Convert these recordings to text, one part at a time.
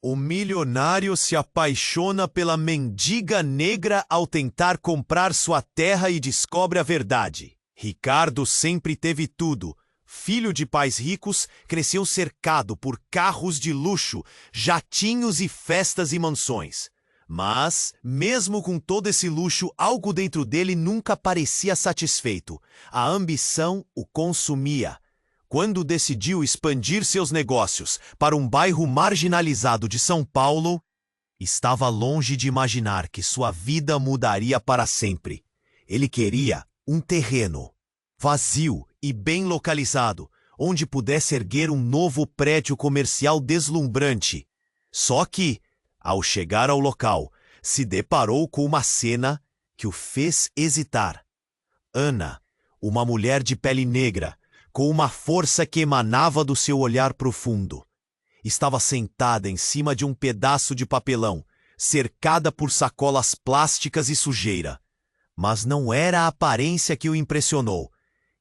O milionário se apaixona pela mendiga negra ao tentar comprar sua terra e descobre a verdade. Ricardo sempre teve tudo. Filho de pais ricos, cresceu cercado por carros de luxo, jatinhos e festas e mansões. Mas, mesmo com todo esse luxo, algo dentro dele nunca parecia satisfeito. A ambição o consumia. Quando decidiu expandir seus negócios para um bairro marginalizado de São Paulo, estava longe de imaginar que sua vida mudaria para sempre. Ele queria um terreno vazio e bem localizado, onde pudesse erguer um novo prédio comercial deslumbrante. Só que, ao chegar ao local, se deparou com uma cena que o fez hesitar. Ana, uma mulher de pele negra, com uma força que emanava do seu olhar profundo, estava sentada em cima de um pedaço de papelão, cercada por sacolas plásticas e sujeira. Mas não era a aparência que o impressionou,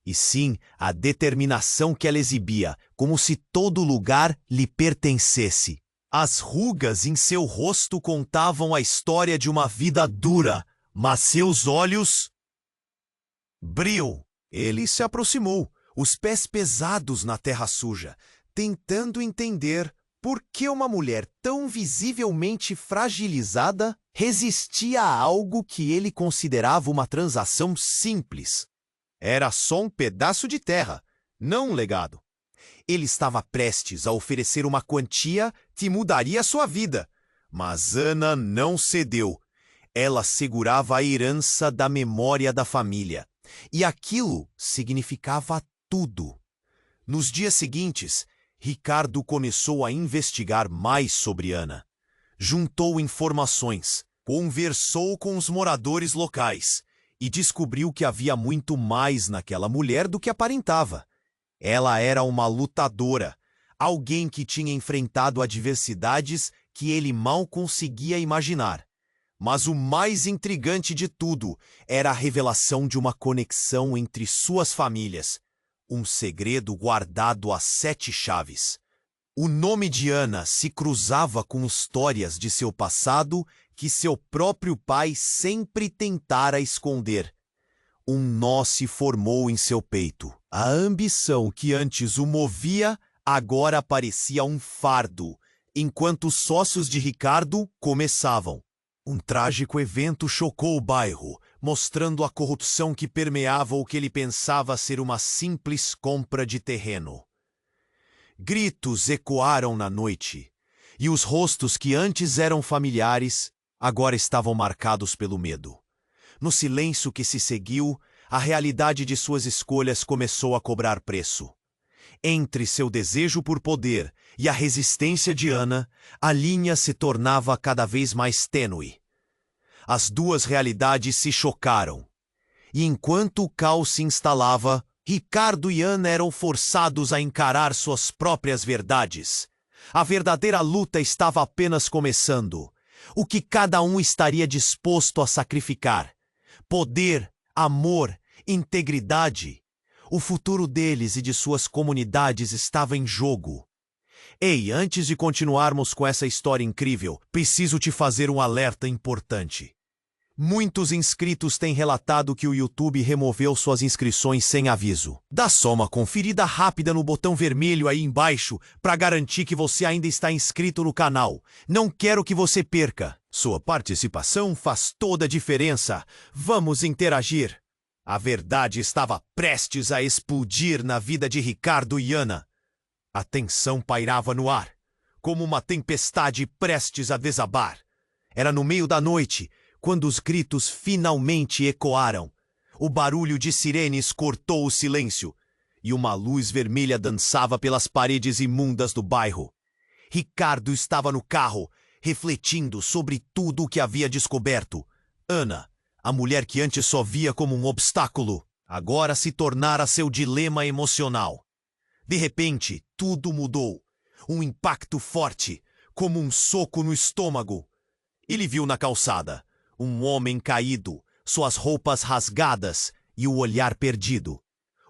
e sim a determinação que ela exibia, como se todo lugar lhe pertencesse. As rugas em seu rosto contavam a história de uma vida dura, mas seus olhos brilham. Ele se aproximou, os pés pesados na terra suja, tentando entender por que uma mulher tão visivelmente fragilizada resistia a algo que ele considerava uma transação simples. Era só um pedaço de terra, não um legado. Ele estava prestes a oferecer uma quantia que mudaria sua vida, mas Ana não cedeu. Ela segurava a herança da memória da família, e aquilo significava tudo. Nos dias seguintes, Ricardo começou a investigar mais sobre Ana. Juntou informações, conversou com os moradores locais e descobriu que havia muito mais naquela mulher do que aparentava. Ela era uma lutadora, alguém que tinha enfrentado adversidades que ele mal conseguia imaginar. Mas o mais intrigante de tudo era a revelação de uma conexão entre suas famílias. Um segredo guardado a 7 chaves. O nome de Ana se cruzava com histórias de seu passado que seu próprio pai sempre tentara esconder. Um nó se formou em seu peito. A ambição que antes o movia, agora parecia um fardo, enquanto os sócios de Ricardo começavam. Um trágico evento chocou o bairro, mostrando a corrupção que permeava o que ele pensava ser uma simples compra de terreno. Gritos ecoaram na noite, e os rostos que antes eram familiares, agora estavam marcados pelo medo. No silêncio que se seguiu, a realidade de suas escolhas começou a cobrar preço. Entre seu desejo por poder e a resistência de Ana, a linha se tornava cada vez mais tênue. As duas realidades se chocaram. E enquanto o caos se instalava, Ricardo e Ana eram forçados a encarar suas próprias verdades. A verdadeira luta estava apenas começando. O que cada um estaria disposto a sacrificar? Poder, amor, integridade. O futuro deles e de suas comunidades estava em jogo. Ei, antes de continuarmos com essa história incrível, preciso te fazer um alerta importante. Muitos inscritos têm relatado que o YouTube removeu suas inscrições sem aviso. Dá só uma conferida rápida no botão vermelho aí embaixo para garantir que você ainda está inscrito no canal. Não quero que você perca. Sua participação faz toda a diferença. Vamos interagir. A verdade estava prestes a explodir na vida de Ricardo e Ana. A tensão pairava no ar, como uma tempestade prestes a desabar. Era no meio da noite, quando os gritos finalmente ecoaram. O barulho de sirenes cortou o silêncio, e uma luz vermelha dançava pelas paredes imundas do bairro. Ricardo estava no carro, refletindo sobre tudo o que havia descoberto. Ana, a mulher que antes só via como um obstáculo, agora se tornara seu dilema emocional. De repente, tudo mudou. Um impacto forte, como um soco no estômago. Ele viu na calçada um homem caído, suas roupas rasgadas e o olhar perdido.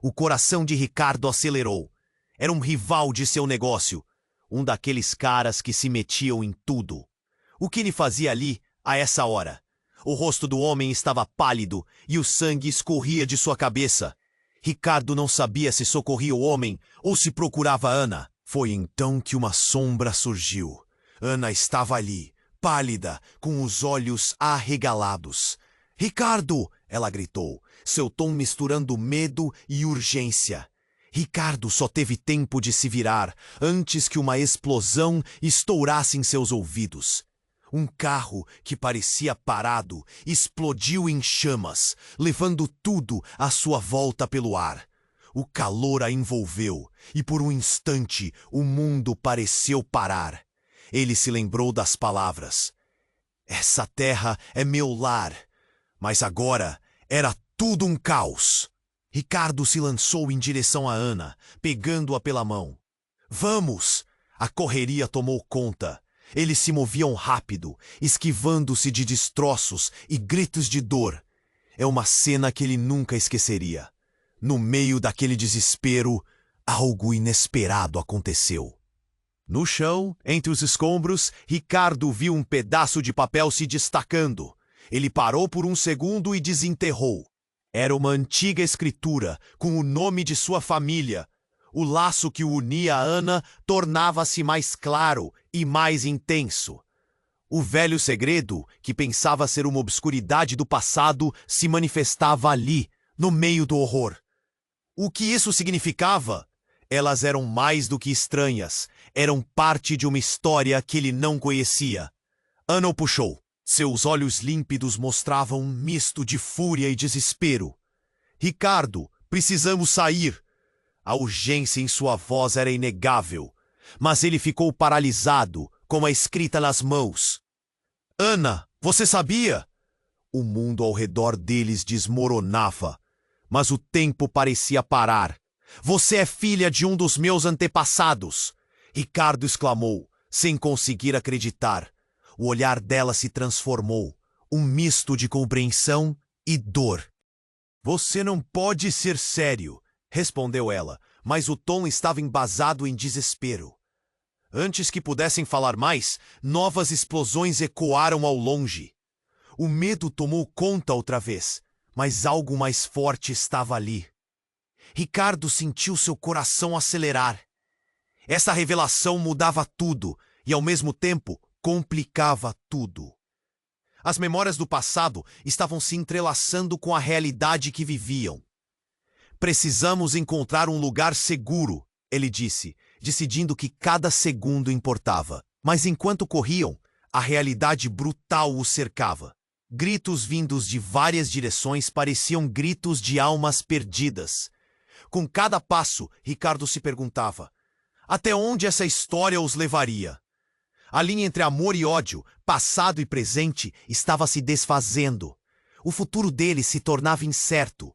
O coração de Ricardo acelerou. Era um rival de seu negócio. um daqueles caras que se metiam em tudo. O que ele fazia ali, a essa hora? O rosto do homem estava pálido e o sangue escorria de sua cabeça. Ricardo não sabia se socorria o homem ou se procurava Ana. Foi então que uma sombra surgiu. Ana estava ali, pálida, com os olhos arregalados. "Ricardo!" ela gritou, seu tom misturando medo e urgência. Ricardo só teve tempo de se virar antes que uma explosão estourasse em seus ouvidos. Um carro que parecia parado explodiu em chamas, levando tudo à sua volta pelo ar. O calor a envolveu e por um instante o mundo pareceu parar. Ele se lembrou das palavras: "Essa terra é meu lar." Mas agora era tudo um caos. Ricardo se lançou em direção a Ana, pegando-a pela mão. "Vamos!" A correria tomou conta. Eles se moviam rápido, esquivando-se de destroços e gritos de dor. É uma cena que ele nunca esqueceria. No meio daquele desespero, algo inesperado aconteceu. No chão, entre os escombros, Ricardo viu um pedaço de papel se destacando. Ele parou por um segundo e desenterrou. Era uma antiga escritura com o nome de sua família. O laço que o unia a Ana tornava-se mais claro e mais intenso. O velho segredo, que pensava ser uma obscuridade do passado, se manifestava ali, no meio do horror. O que isso significava? Elas eram mais do que estranhas. Eram parte de uma história que ele não conhecia. Ana o puxou. Seus olhos límpidos mostravam um misto de fúria e desespero. "Ricardo, precisamos sair." A urgência em sua voz era inegável, mas ele ficou paralisado, com a escrita nas mãos. "Ana, você sabia?" O mundo ao redor deles desmoronava, mas o tempo parecia parar. "Você é filha de um dos meus antepassados!" Ricardo exclamou, sem conseguir acreditar. O olhar dela se transformou, um misto de compreensão e dor. "Você não pode ser sério," respondeu ela, mas o tom estava embasado em desespero. Antes que pudessem falar mais, novas explosões ecoaram ao longe. O medo tomou conta outra vez, mas algo mais forte estava ali. Ricardo sentiu seu coração acelerar. Essa revelação mudava tudo e, ao mesmo tempo, complicava tudo. As memórias do passado estavam se entrelaçando com a realidade que viviam. "Precisamos encontrar um lugar seguro," ele disse, decidindo que cada segundo importava. Mas enquanto corriam, a realidade brutal os cercava. Gritos vindos de várias direções pareciam gritos de almas perdidas. Com cada passo, Ricardo se perguntava: até onde essa história os levaria? A linha entre amor e ódio, passado e presente, estava se desfazendo. O futuro deles se tornava incerto.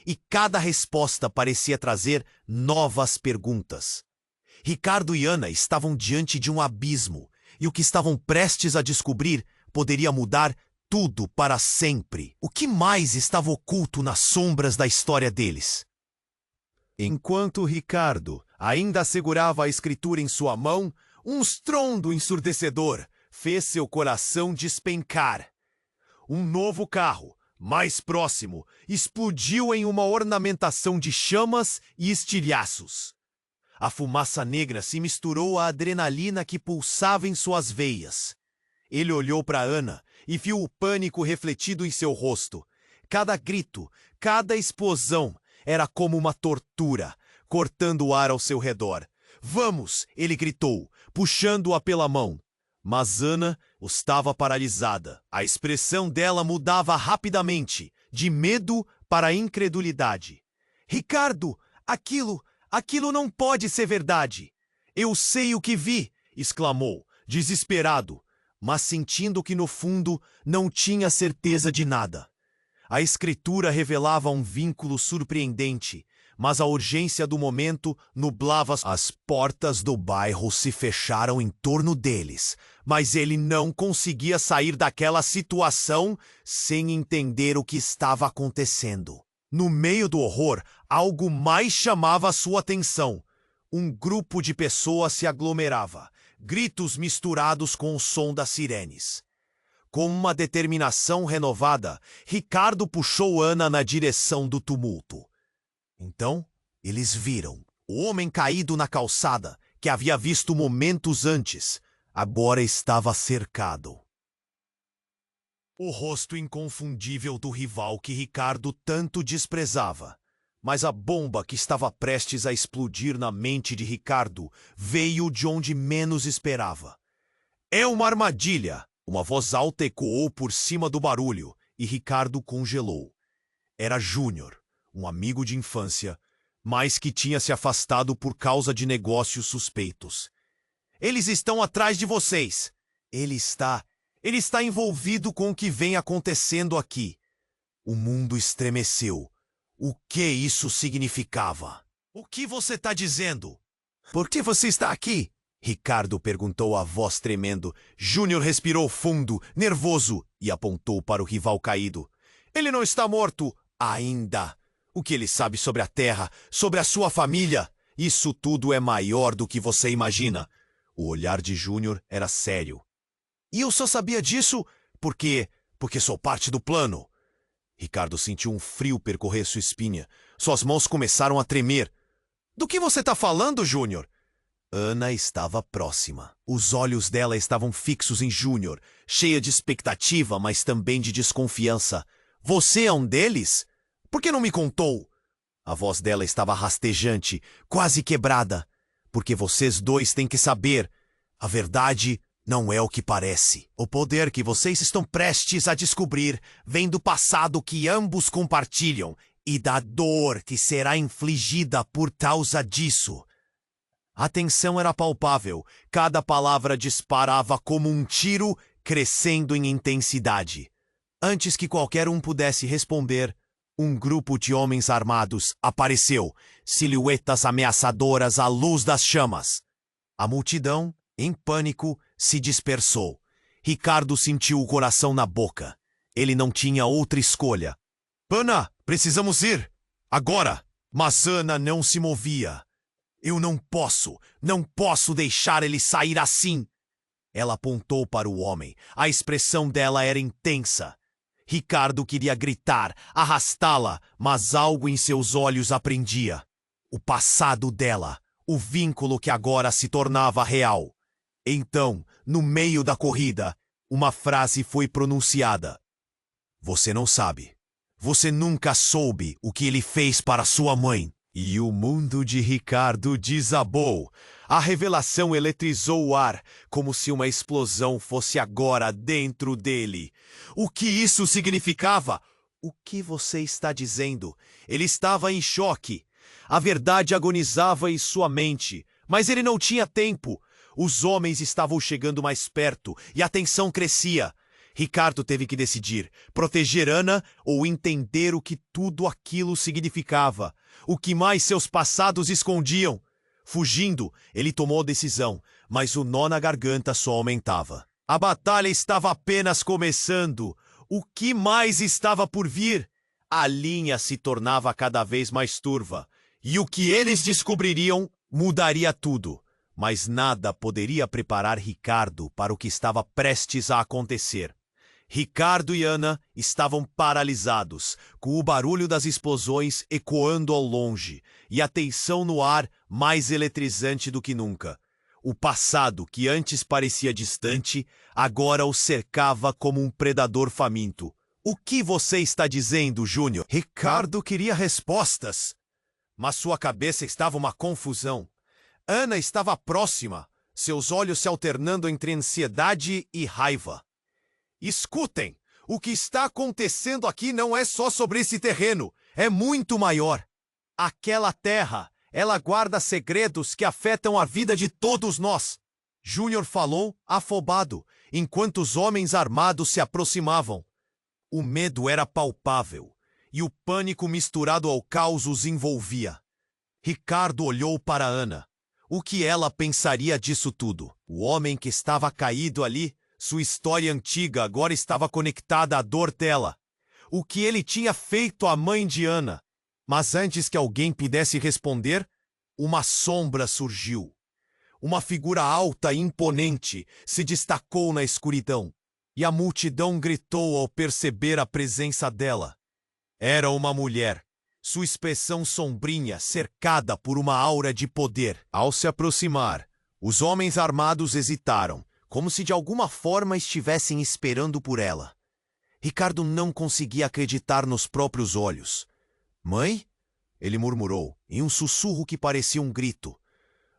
E cada resposta parecia trazer novas perguntas. Ricardo e Ana estavam diante de um abismo, e o que estavam prestes a descobrir poderia mudar tudo para sempre. O que mais estava oculto nas sombras da história deles? Enquanto Ricardo ainda segurava a escritura em sua mão, um estrondo ensurdecedor fez seu coração despencar. Um novo carro, mais próximo, explodiu em uma ornamentação de chamas e estilhaços. A fumaça negra se misturou à adrenalina que pulsava em suas veias. Ele olhou para Ana e viu o pânico refletido em seu rosto. Cada grito, cada explosão era como uma tortura, cortando o ar ao seu redor. "Vamos!" ele gritou, puxando-a pela mão. Mas Ana estava paralisada. A expressão dela mudava rapidamente, de medo para incredulidade. "Ricardo, aquilo não pode ser verdade." "Eu sei o que vi!" exclamou, desesperado, mas sentindo que no fundo não tinha certeza de nada. A escritura revelava um vínculo surpreendente, mas a urgência do momento nublava as portas do bairro se fecharam em torno deles, mas ele não conseguia sair daquela situação sem entender o que estava acontecendo. No meio do horror, algo mais chamava sua atenção. um grupo de pessoas se aglomerava, gritos misturados com o som das sirenes. Com uma determinação renovada, Ricardo puxou Ana na direção do tumulto. Então, eles viram o homem caído na calçada, que havia visto momentos antes, agora estava cercado. O rosto inconfundível do rival que Ricardo tanto desprezava. Mas a bomba que estava prestes a explodir na mente de Ricardo veio de onde menos esperava. É uma armadilha! Uma voz alta ecoou por cima do barulho e Ricardo congelou. Era Júnior, um amigo de infância, mas que tinha se afastado por causa de negócios suspeitos. Eles estão atrás de vocês! Ele está envolvido com o que vem acontecendo aqui. O mundo estremeceu. O que isso significava? O que você está dizendo? Por que você está aqui? Ricardo perguntou a voz tremendo. Júnior respirou fundo, nervoso, e apontou para o rival caído. Ele não está morto ainda. O que ele sabe sobre a Terra, sobre a sua família? Isso tudo é maior do que você imagina. O olhar de Júnior era sério. E eu só sabia disso porque sou parte do plano. Ricardo sentiu um frio percorrer sua espinha. Suas mãos começaram a tremer. Do que você está falando, Júnior? Ana estava próxima. Os olhos dela estavam fixos em Júnior, cheia de expectativa, mas também de desconfiança. Você é um deles? Por que não me contou? A voz dela estava rastejante, quase quebrada. Porque vocês dois têm que saber. A verdade não é o que parece. O poder que vocês estão prestes a descobrir vem do passado que ambos compartilham e da dor que será infligida por causa disso. A tensão era palpável. Cada palavra disparava como um tiro, crescendo em intensidade. Antes que qualquer um pudesse responder, um grupo de homens armados apareceu, silhuetas ameaçadoras à luz das chamas. A multidão, em pânico, se dispersou. Ricardo sentiu o coração na boca. Ele não tinha outra escolha. Ana, precisamos ir! Agora! Mas Ana não se movia. Eu não posso deixar ele sair assim! Ela apontou para o homem. A expressão dela era intensa. Ricardo queria gritar, arrastá-la, mas algo em seus olhos a prendia. O passado dela, o vínculo que agora se tornava real. Então, no meio da corrida, uma frase foi pronunciada. Você não sabe. Você nunca soube o que ele fez para sua mãe. E o mundo de Ricardo desabou. A revelação eletrizou o ar, como se uma explosão fosse agora dentro dele. O que isso significava? O que você está dizendo? Ele estava em choque. A verdade agonizava em sua mente, mas ele não tinha tempo. Os homens estavam chegando mais perto e a tensão crescia. Ricardo teve que decidir, proteger Ana ou entender o que tudo aquilo significava. O que mais seus passados escondiam. Fugindo, ele tomou a decisão, mas o nó na garganta só aumentava. A batalha estava apenas começando. O que mais estava por vir? A linha se tornava cada vez mais turva. E o que eles descobririam mudaria tudo. Mas nada poderia preparar Ricardo para o que estava prestes a acontecer. Ricardo e Ana estavam paralisados, com o barulho das explosões ecoando ao longe e a tensão no ar mais eletrizante do que nunca. O passado, que antes parecia distante, agora o cercava como um predador faminto. O que você está dizendo, Júnior? Ricardo queria respostas, mas sua cabeça estava uma confusão. Ana estava próxima, seus olhos se alternando entre ansiedade e raiva. Escutem, o que está acontecendo aqui não é só sobre esse terreno, é muito maior. Aquela terra, ela guarda segredos que afetam a vida de todos nós. Júnior falou, afobado, enquanto os homens armados se aproximavam. O medo era palpável, e o pânico misturado ao caos os envolvia. Ricardo olhou para Ana. O que ela pensaria disso tudo? O homem que estava caído ali, sua história antiga agora estava conectada à dor dela. O que ele tinha feito à mãe de Ana? Mas antes que alguém pudesse responder, uma sombra surgiu. Uma figura alta e imponente se destacou na escuridão, e a multidão gritou ao perceber a presença dela. Era uma mulher, sua expressão sombria cercada por uma aura de poder. Ao se aproximar, os homens armados hesitaram, como se de alguma forma estivessem esperando por ela. Ricardo não conseguia acreditar nos próprios olhos. "Mãe?" ele murmurou, em um sussurro que parecia um grito.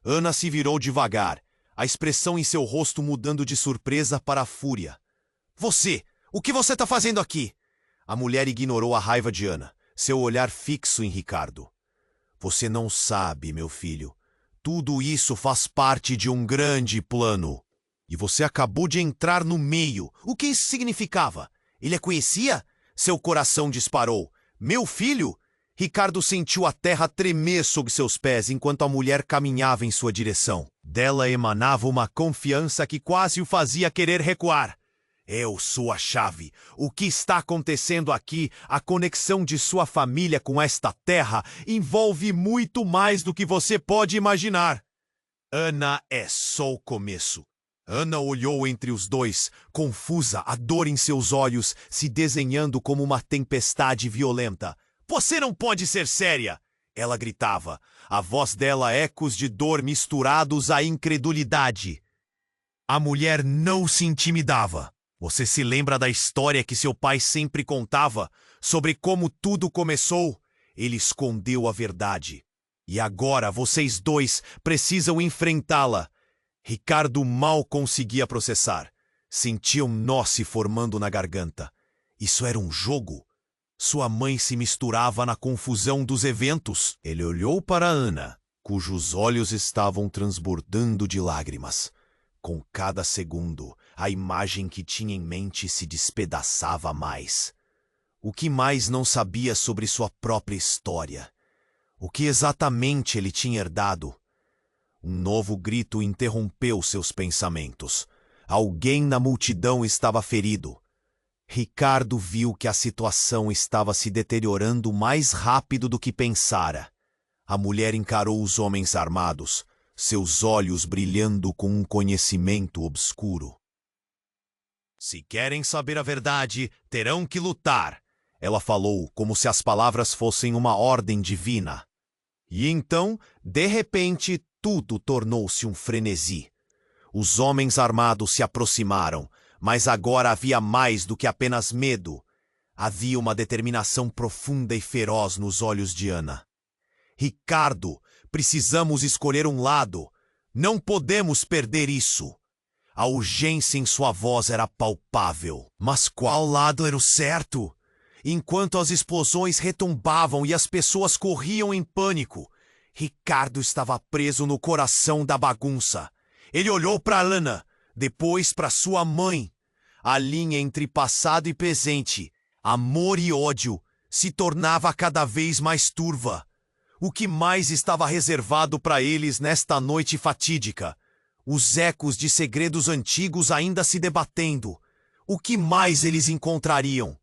Ana se virou devagar, a expressão em seu rosto mudando de surpresa para a fúria. "Você! O que você está fazendo aqui?" A mulher ignorou a raiva de Ana, seu olhar fixo em Ricardo. "Você não sabe, meu filho. Tudo isso faz parte de um grande plano. E você acabou de entrar no meio. O que isso significava? Ele a conhecia?" Seu coração disparou. "Meu filho?" Ricardo sentiu a terra tremer sob seus pés enquanto a mulher caminhava em sua direção. Dela emanava uma confiança que quase o fazia querer recuar. "Eu sou a chave. O que está acontecendo aqui, a conexão de sua família com esta terra, envolve muito mais do que você pode imaginar." Ana é só o começo. Ana olhou entre os dois, confusa, a dor em seus olhos se desenhando como uma tempestade violenta. "Você não pode ser séria!" ela gritava, a voz dela ecos de dor misturados à incredulidade. A mulher não se intimidava. "Você se lembra da história que seu pai sempre contava sobre como tudo começou?" Ele escondeu a verdade. "E agora vocês dois precisam enfrentá-la." Ricardo mal conseguia processar. Sentia um nó se formando na garganta. Isso era um jogo? Sua mãe se misturava na confusão dos eventos. Ele olhou para Ana, cujos olhos estavam transbordando de lágrimas. Com cada segundo, a imagem que tinha em mente se despedaçava mais. O que mais não sabia sobre sua própria história? O que exatamente ele tinha herdado? Um novo grito interrompeu seus pensamentos. Alguém na multidão estava ferido. Ricardo viu que a situação estava se deteriorando mais rápido do que pensara. A mulher encarou os homens armados, seus olhos brilhando com um conhecimento obscuro. "Se querem saber a verdade, terão que lutar," ela falou, como se as palavras fossem uma ordem divina. E então, de repente, tudo tornou-se um frenesi. Os homens armados se aproximaram, mas agora havia mais do que apenas medo. Havia uma determinação profunda e feroz nos olhos de Ana. "Ricardo, precisamos escolher um lado. Não podemos perder isso." A urgência em sua voz era palpável. Mas qual lado era o certo? Enquanto as explosões retumbavam e as pessoas corriam em pânico, Ricardo estava preso no coração da bagunça. Ele olhou para Ana, depois para sua mãe. A linha entre passado e presente, amor e ódio, se tornava cada vez mais turva. O que mais estava reservado para eles nesta noite fatídica? Os ecos de segredos antigos ainda se debatendo. O que mais eles encontrariam?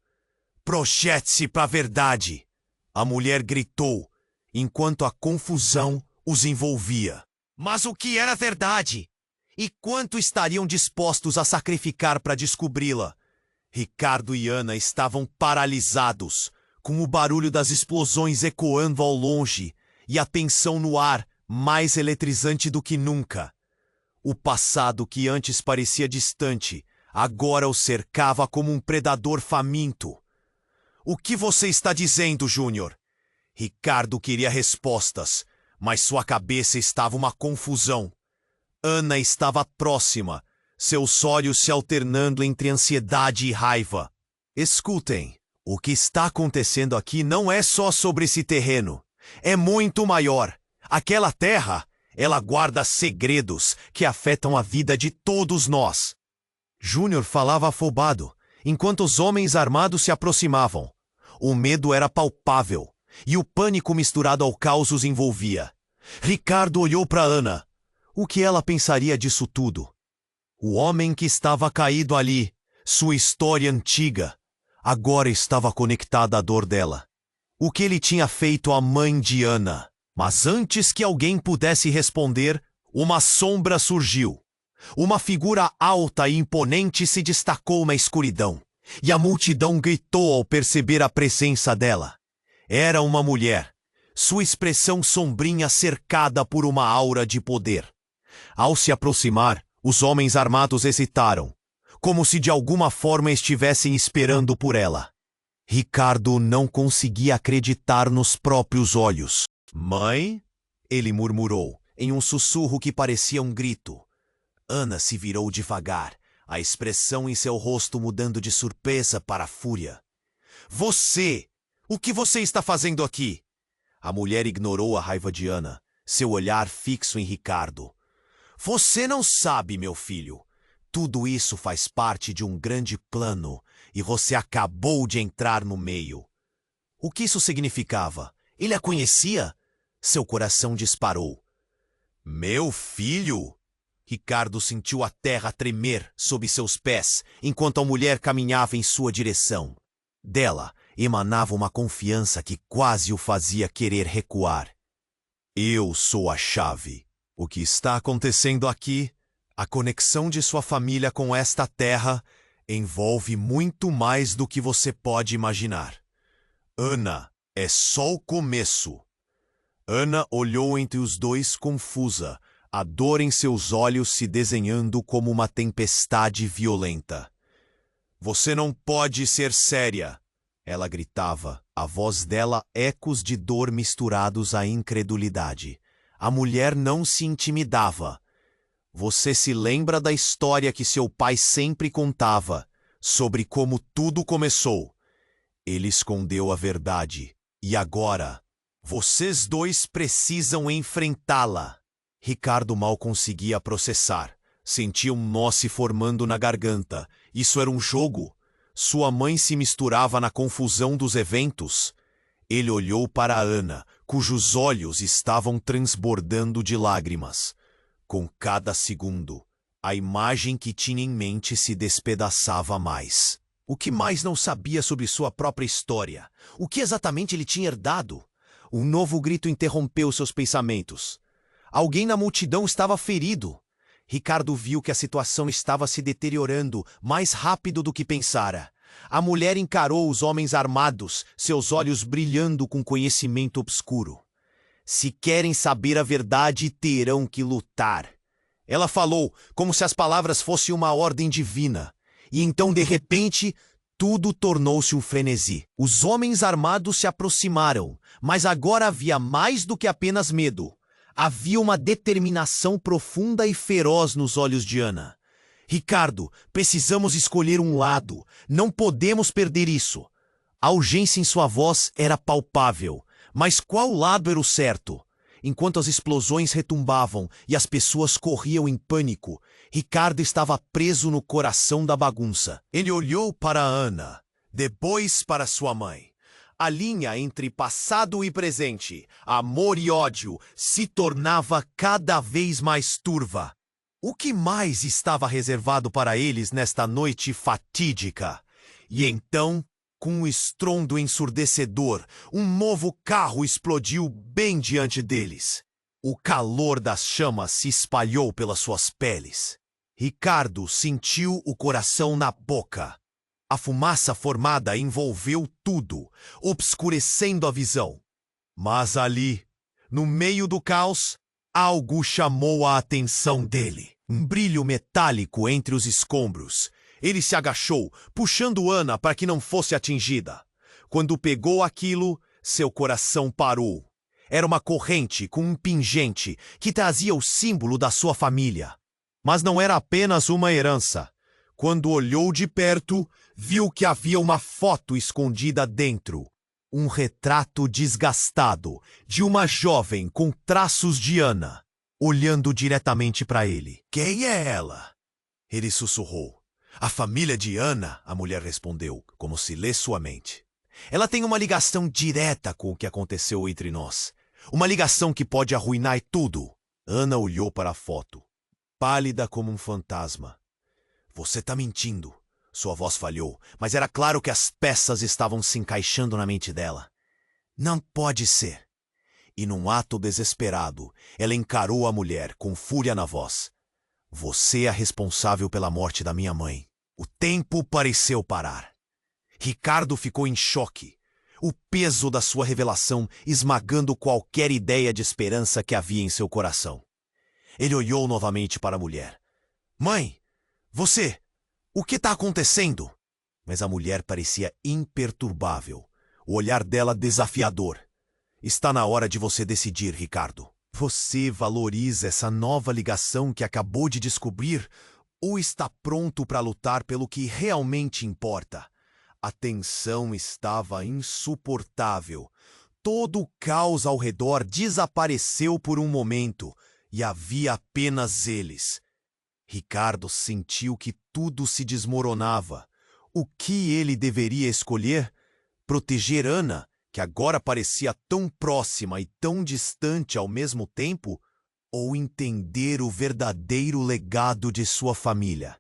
"Projete-se para a verdade!" A mulher gritou, enquanto a confusão os envolvia. Mas o que era verdade? E quanto estariam dispostos a sacrificar para descobri-la? Ricardo e Ana estavam paralisados, com o barulho das explosões ecoando ao longe e a tensão no ar mais eletrizante do que nunca. O passado que antes parecia distante, agora o cercava como um predador faminto. "O que você está dizendo, Júnior?" Ricardo queria respostas, mas sua cabeça estava uma confusão. Ana estava próxima, seus olhos se alternando entre ansiedade e raiva. "Escutem, o que está acontecendo aqui não é só sobre esse terreno. É muito maior. Aquela terra, ela guarda segredos que afetam a vida de todos nós." Júnior falava afobado, enquanto os homens armados se aproximavam. O medo era palpável, e o pânico misturado ao caos os envolvia. Ricardo olhou para Ana. O que ela pensaria disso tudo? O homem que estava caído ali, sua história antiga, agora estava conectada à dor dela. O que ele tinha feito à mãe de Ana? Mas antes que alguém pudesse responder, uma sombra surgiu. Uma figura alta e imponente se destacou na escuridão, e a multidão gritou ao perceber a presença dela. Era uma mulher, sua expressão sombria cercada por uma aura de poder. Ao se aproximar, os homens armados hesitaram, como se de alguma forma estivessem esperando por ela. Ricardo não conseguia acreditar nos próprios olhos. "Mãe?" ele murmurou, em um sussurro que parecia um grito. Ana se virou devagar, a expressão em seu rosto mudando de surpresa para fúria. "Você! O que você está fazendo aqui?" A mulher ignorou a raiva de Ana, seu olhar fixo em Ricardo. "Você não sabe, meu filho. Tudo isso faz parte de um grande plano e você acabou de entrar no meio." O que isso significava? Ele a conhecia? Seu coração disparou. "Meu filho?" Ricardo sentiu a terra tremer sob seus pés enquanto a mulher caminhava em sua direção. Dela emanava uma confiança que quase o fazia querer recuar. "Eu sou a chave. O que está acontecendo aqui, a conexão de sua família com esta terra, envolve muito mais do que você pode imaginar. Ana, é só o começo." Ana olhou entre os dois confusa, a dor em seus olhos se desenhando como uma tempestade violenta. "Você não pode ser séria!" ela gritava, a voz dela ecos de dor misturados à incredulidade. A mulher não se intimidava. "Você se lembra da história que seu pai sempre contava, sobre como tudo começou? Ele escondeu a verdade, e agora, vocês dois precisam enfrentá-la." Ricardo mal conseguia processar. Sentia um nó se formando na garganta. Isso era um jogo? Sua mãe se misturava na confusão dos eventos? Ele olhou para Ana, cujos olhos estavam transbordando de lágrimas. Com cada segundo, a imagem que tinha em mente se despedaçava mais. O que mais não sabia sobre sua própria história? O que exatamente ele tinha herdado? Um novo grito interrompeu seus pensamentos. Alguém na multidão estava ferido. Ricardo viu que a situação estava se deteriorando mais rápido do que pensara. A mulher encarou os homens armados, seus olhos brilhando com conhecimento obscuro. "Se querem saber a verdade, terão que lutar." Ela falou, como se as palavras fossem uma ordem divina. E então, de repente, tudo tornou-se um frenesi. Os homens armados se aproximaram, mas agora havia mais do que apenas medo. Havia uma determinação profunda e feroz nos olhos de Ana. "Ricardo, precisamos escolher um lado. Não podemos perder isso." A urgência em sua voz era palpável. Mas qual lado era o certo? Enquanto as explosões retumbavam e as pessoas corriam em pânico, Ricardo estava preso no coração da bagunça. Ele olhou para Ana, depois para sua mãe. A linha entre passado e presente, amor e ódio, se tornava cada vez mais turva. O que mais estava reservado para eles nesta noite fatídica? E então, com um estrondo ensurdecedor, um novo carro explodiu bem diante deles. O calor das chamas se espalhou pelas suas peles. Ricardo sentiu o coração na boca. A fumaça formada envolveu tudo, obscurecendo a visão. Mas ali, no meio do caos, algo chamou a atenção dele. Um brilho metálico entre os escombros. Ele se agachou, puxando Ana para que não fosse atingida. Quando pegou aquilo, seu coração parou. Era uma corrente com um pingente que trazia o símbolo da sua família. Mas não era apenas uma herança. Quando olhou de perto, viu que havia uma foto escondida dentro. Um retrato desgastado de uma jovem com traços de Ana, olhando diretamente para ele. "Quem é ela?" ele sussurrou. "A família de Ana", a mulher respondeu, como se lê sua mente. "Ela tem uma ligação direta com o que aconteceu entre nós. Uma ligação que pode arruinar tudo." Ana olhou para a foto, pálida como um fantasma. "Você está mentindo." Sua voz falhou, mas era claro que as peças estavam se encaixando na mente dela. "Não pode ser. e num ato desesperado, ela encarou a mulher com fúria na voz. Você é a responsável pela morte da minha mãe. O tempo pareceu parar. Ricardo ficou em choque, o peso da sua revelação esmagando qualquer ideia de esperança que havia em seu coração. Ele olhou novamente para a mulher. Mãe, você, o que está acontecendo? Mas a mulher parecia imperturbável, o olhar dela desafiador. Está na hora de você decidir, Ricardo. Você valoriza essa nova ligação que acabou de descobrir ou está pronto para lutar pelo que realmente importa? A tensão estava insuportável. Todo o caos ao redor desapareceu por um momento e havia apenas eles. Ricardo sentiu que tudo se desmoronava. O que ele deveria escolher? Proteger Ana, que agora parecia tão próxima e tão distante ao mesmo tempo, ou entender o verdadeiro legado de sua família?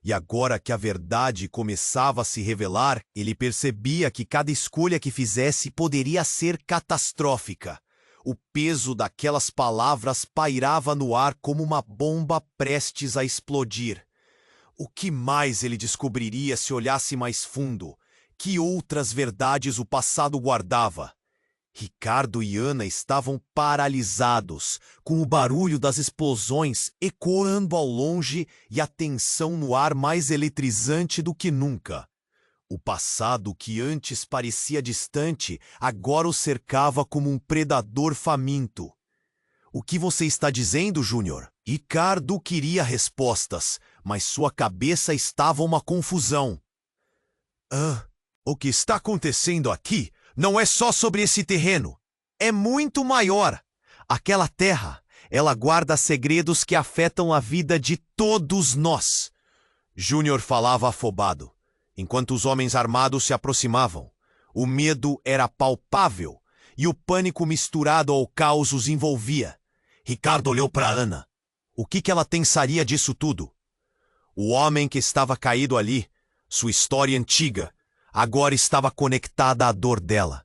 E agora que a verdade começava a se revelar, ele percebia que cada escolha que fizesse poderia ser catastrófica. O peso daquelas palavras pairava no ar como uma bomba prestes a explodir. O que mais ele descobriria se olhasse mais fundo? Que outras verdades o passado guardava? Ricardo e Ana estavam paralisados, com o barulho das explosões ecoando ao longe e a tensão no ar mais eletrizante do que nunca. O passado, que antes parecia distante, agora o cercava como um predador faminto. O que você está dizendo, Júnior? Ricardo queria respostas, mas sua cabeça estava uma confusão. O que está acontecendo aqui não é só sobre esse terreno. É muito maior. Aquela terra, ela guarda segredos que afetam a vida de todos nós. Júnior falava afobado, enquanto os homens armados se aproximavam. O medo era palpável e o pânico misturado ao caos os envolvia. Ricardo olhou para Ana. O que ela pensaria disso tudo? O homem que estava caído ali, sua história antiga, agora estava conectada à dor dela.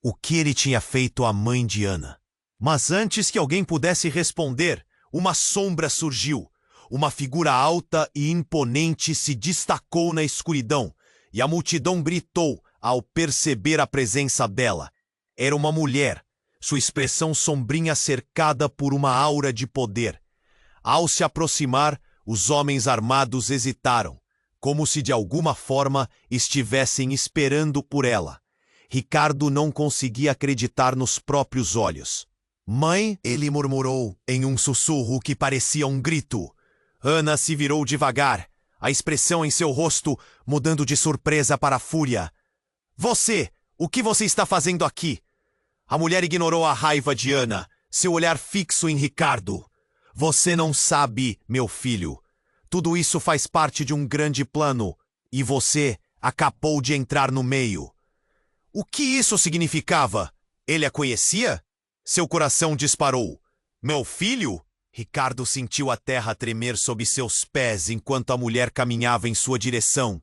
O que ele tinha feito à mãe de Ana? Mas antes que alguém pudesse responder, uma sombra surgiu. Uma figura alta e imponente se destacou na escuridão, e a multidão gritou ao perceber a presença dela. Era uma mulher, sua expressão sombria cercada por uma aura de poder. Ao se aproximar, os homens armados hesitaram, como se de alguma forma estivessem esperando por ela. Ricardo não conseguia acreditar nos próprios olhos. Mãe, ele murmurou em um sussurro que parecia um grito. Ana se virou devagar, a expressão em seu rosto mudando de surpresa para fúria. Você, o que você está fazendo aqui? A mulher ignorou a raiva de Ana, seu olhar fixo em Ricardo. Você não sabe, meu filho. Tudo isso faz parte de um grande plano, e você acabou de entrar no meio. O que isso significava? Ele a conhecia? Seu coração disparou. Meu filho? Ricardo sentiu a terra tremer sob seus pés enquanto a mulher caminhava em sua direção.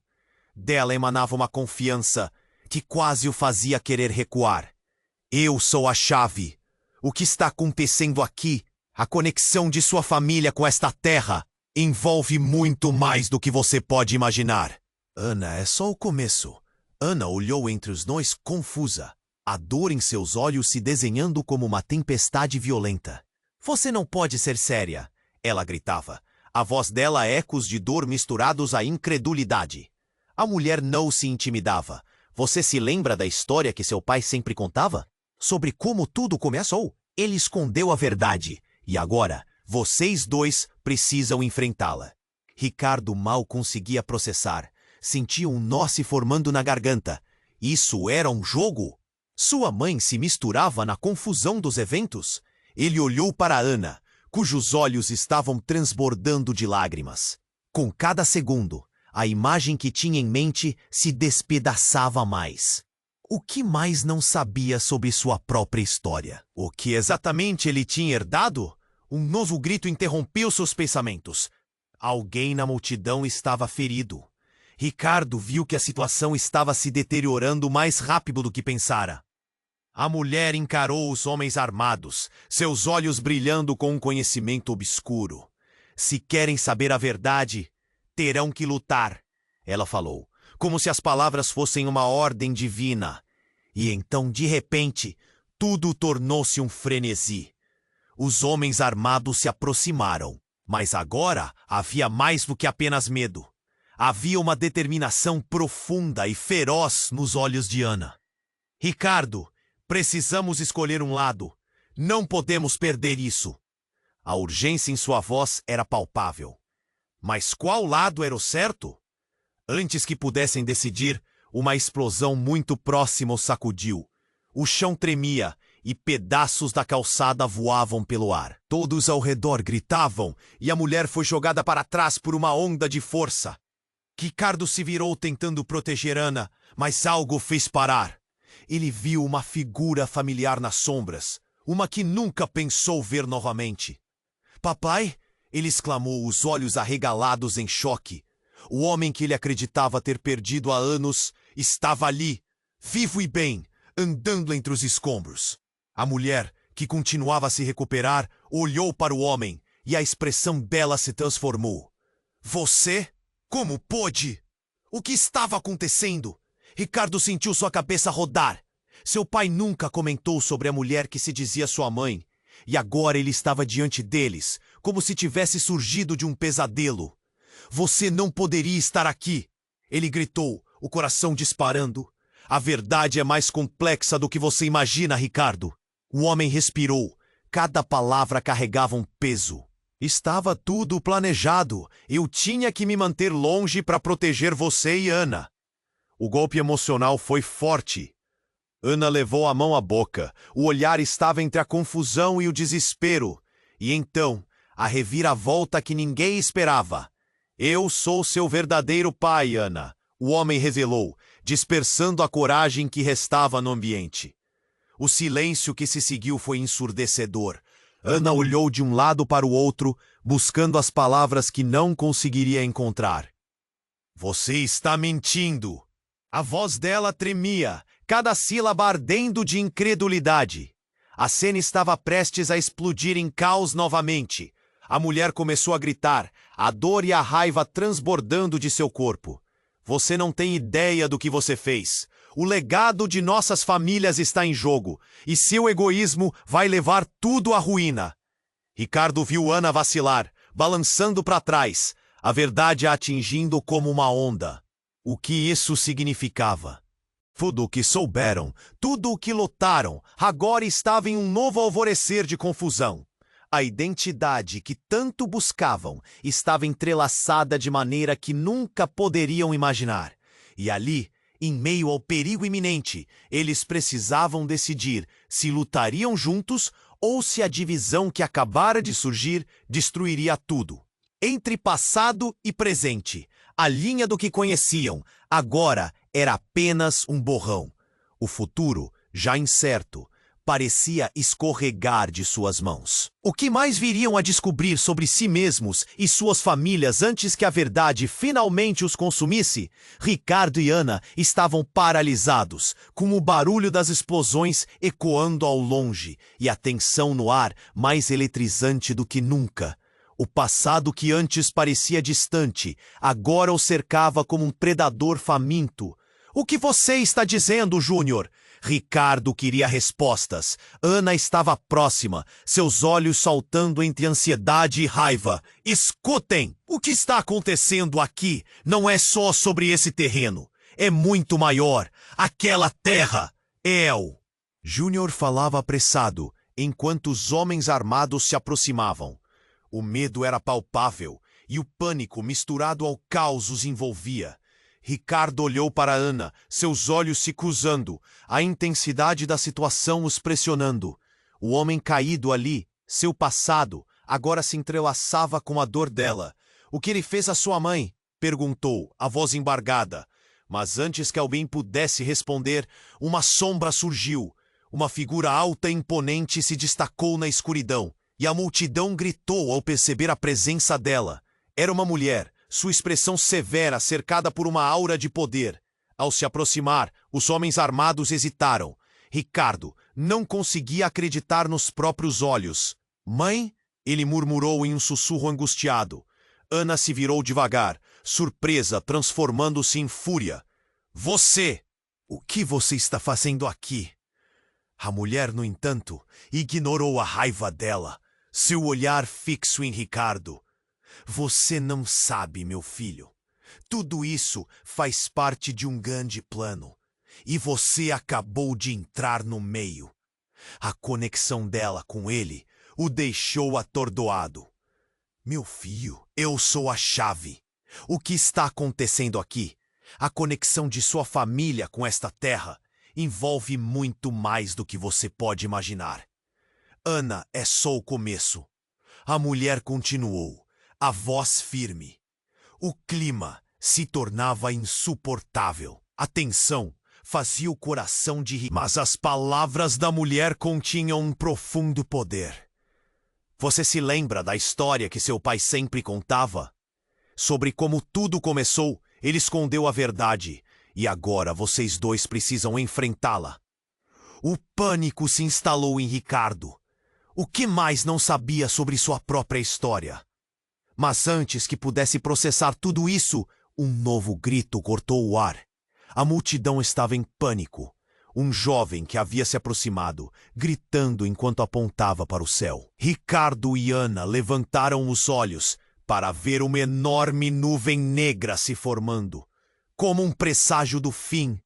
Dela emanava uma confiança que quase o fazia querer recuar. Eu sou a chave. O que está acontecendo aqui, a conexão de sua família com esta terra, envolve muito mais do que você pode imaginar. Ana, é só o começo. Ana olhou entre os dois confusa, a dor em seus olhos se desenhando como uma tempestade violenta. Você não pode ser séria, ela gritava. A voz dela ecos de dor misturados à incredulidade. A mulher não se intimidava. Você se lembra da história que seu pai sempre contava? Sobre como tudo começou? Ele escondeu a verdade, e agora vocês dois precisam enfrentá-la. Ricardo mal conseguia processar. Sentia um nó se formando na garganta. Isso era um jogo? Sua mãe se misturava na confusão dos eventos? Ele olhou para Ana, cujos olhos estavam transbordando de lágrimas. Com cada segundo, a imagem que tinha em mente se despedaçava mais. O que mais não sabia sobre sua própria história? O que exatamente ele tinha herdado? Um novo grito interrompeu seus pensamentos. Alguém na multidão estava ferido. Ricardo viu que a situação estava se deteriorando mais rápido do que pensara. A mulher encarou os homens armados, seus olhos brilhando com um conhecimento obscuro. Se querem saber a verdade, terão que lutar, ela falou, como se as palavras fossem uma ordem divina. E então, de repente, tudo tornou-se um frenesi. Os homens armados se aproximaram, mas agora havia mais do que apenas medo. Havia uma determinação profunda e feroz nos olhos de Ana. Ricardo, precisamos escolher um lado. Não podemos perder isso. A urgência em sua voz era palpável. Mas qual lado era o certo? Antes que pudessem decidir, uma explosão muito próxima os sacudiu. O chão tremia e pedaços da calçada voavam pelo ar. Todos ao redor gritavam e a mulher foi jogada para trás por uma onda de força. Ricardo se virou tentando proteger Ana, mas algo fez parar. Ele viu uma figura familiar nas sombras, uma que nunca pensou ver novamente. Papai? Ele exclamou, os olhos arregalados em choque. O homem que ele acreditava ter perdido há anos estava ali, vivo e bem, andando entre os escombros. A mulher, que continuava a se recuperar, olhou para o homem e a expressão dela se transformou. Você? Como pôde? O que estava acontecendo? Ricardo sentiu sua cabeça rodar. Seu pai nunca comentou sobre a mulher que se dizia sua mãe, e agora ele estava diante deles, como se tivesse surgido de um pesadelo. Você não poderia estar aqui, ele gritou, o coração disparando. A verdade é mais complexa do que você imagina, Ricardo. O homem respirou. Cada palavra carregava um peso. Estava tudo planejado. Eu tinha que me manter longe para proteger você e Ana. O golpe emocional foi forte. Ana levou a mão à boca. O olhar estava entre a confusão e o desespero. E então, a reviravolta que ninguém esperava. Eu sou seu verdadeiro pai, Ana, o homem revelou, dispersando a coragem que restava no ambiente. O silêncio que se seguiu foi ensurdecedor. Ana olhou de um lado para o outro, buscando as palavras que não conseguiria encontrar. Você está mentindo! A voz dela tremia, cada sílaba ardendo de incredulidade. A cena estava prestes a explodir em caos novamente. A mulher começou a gritar, a dor e a raiva transbordando de seu corpo. Você não tem ideia do que você fez. O legado de nossas famílias está em jogo, e seu egoísmo vai levar tudo à ruína. Ricardo viu Ana vacilar, balançando para trás, a verdade a atingindo como uma onda. O que isso significava? Tudo o que souberam, tudo o que lutaram, agora estava em um novo alvorecer de confusão. A identidade que tanto buscavam estava entrelaçada de maneira que nunca poderiam imaginar. E ali, em meio ao perigo iminente, eles precisavam decidir se lutariam juntos ou se a divisão que acabara de surgir destruiria tudo. Entre passado e presente, a linha do que conheciam agora era apenas um borrão. O futuro, já incerto, parecia escorregar de suas mãos. O que mais viriam a descobrir sobre si mesmos e suas famílias antes que a verdade finalmente os consumisse? Ricardo e Ana estavam paralisados, com o barulho das explosões ecoando ao longe e a tensão no ar mais eletrizante do que nunca. O passado que antes parecia distante, agora o cercava como um predador faminto. O que você está dizendo, Júnior? Ricardo queria respostas. Ana estava próxima, seus olhos saltando entre ansiedade e raiva. Escutem! O que está acontecendo aqui não é só sobre esse terreno. É muito maior. Aquela terra. El. Júnior falava apressado, enquanto os homens armados se aproximavam. O medo era palpável, e o pânico misturado ao caos os envolvia. Ricardo olhou para Ana, seus olhos se cruzando, a intensidade da situação os pressionando. O homem caído ali, seu passado, agora se entrelaçava com a dor dela. O que ele fez à sua mãe? Perguntou, a voz embargada. Mas antes que alguém pudesse responder, uma sombra surgiu. Uma figura alta e imponente se destacou na escuridão, e a multidão gritou ao perceber a presença dela. Era uma mulher. Sua expressão severa cercada por uma aura de poder. Ao se aproximar, os homens armados hesitaram. Ricardo, não conseguia acreditar nos próprios olhos. Mãe? Ele murmurou em um sussurro angustiado. Ana se virou devagar, surpresa, transformando-se em fúria. Você! O que você está fazendo aqui? A mulher, no entanto, ignorou a raiva dela, seu olhar fixo em Ricardo. Você não sabe, meu filho. Tudo isso faz parte de um grande plano. E você acabou de entrar no meio. A conexão dela com ele o deixou atordoado. Meu filho, eu sou a chave. O que está acontecendo aqui? A conexão de sua família com esta terra envolve muito mais do que você pode imaginar. Ana é só o começo. A mulher continuou, a voz firme. O clima se tornava insuportável. A tensão fazia o coração de... Mas as palavras da mulher continham um profundo poder. Você se lembra da história que seu pai sempre contava? Sobre como tudo começou, ele escondeu a verdade, e agora vocês dois precisam enfrentá-la. O pânico se instalou em Ricardo. O que mais não sabia sobre sua própria história? Mas antes que pudesse processar tudo isso, um novo grito cortou o ar. A multidão estava em pânico. Um jovem que havia se aproximado, gritando enquanto apontava para o céu. Ricardo e Ana levantaram os olhos para ver uma enorme nuvem negra se formando, como um presságio do fim.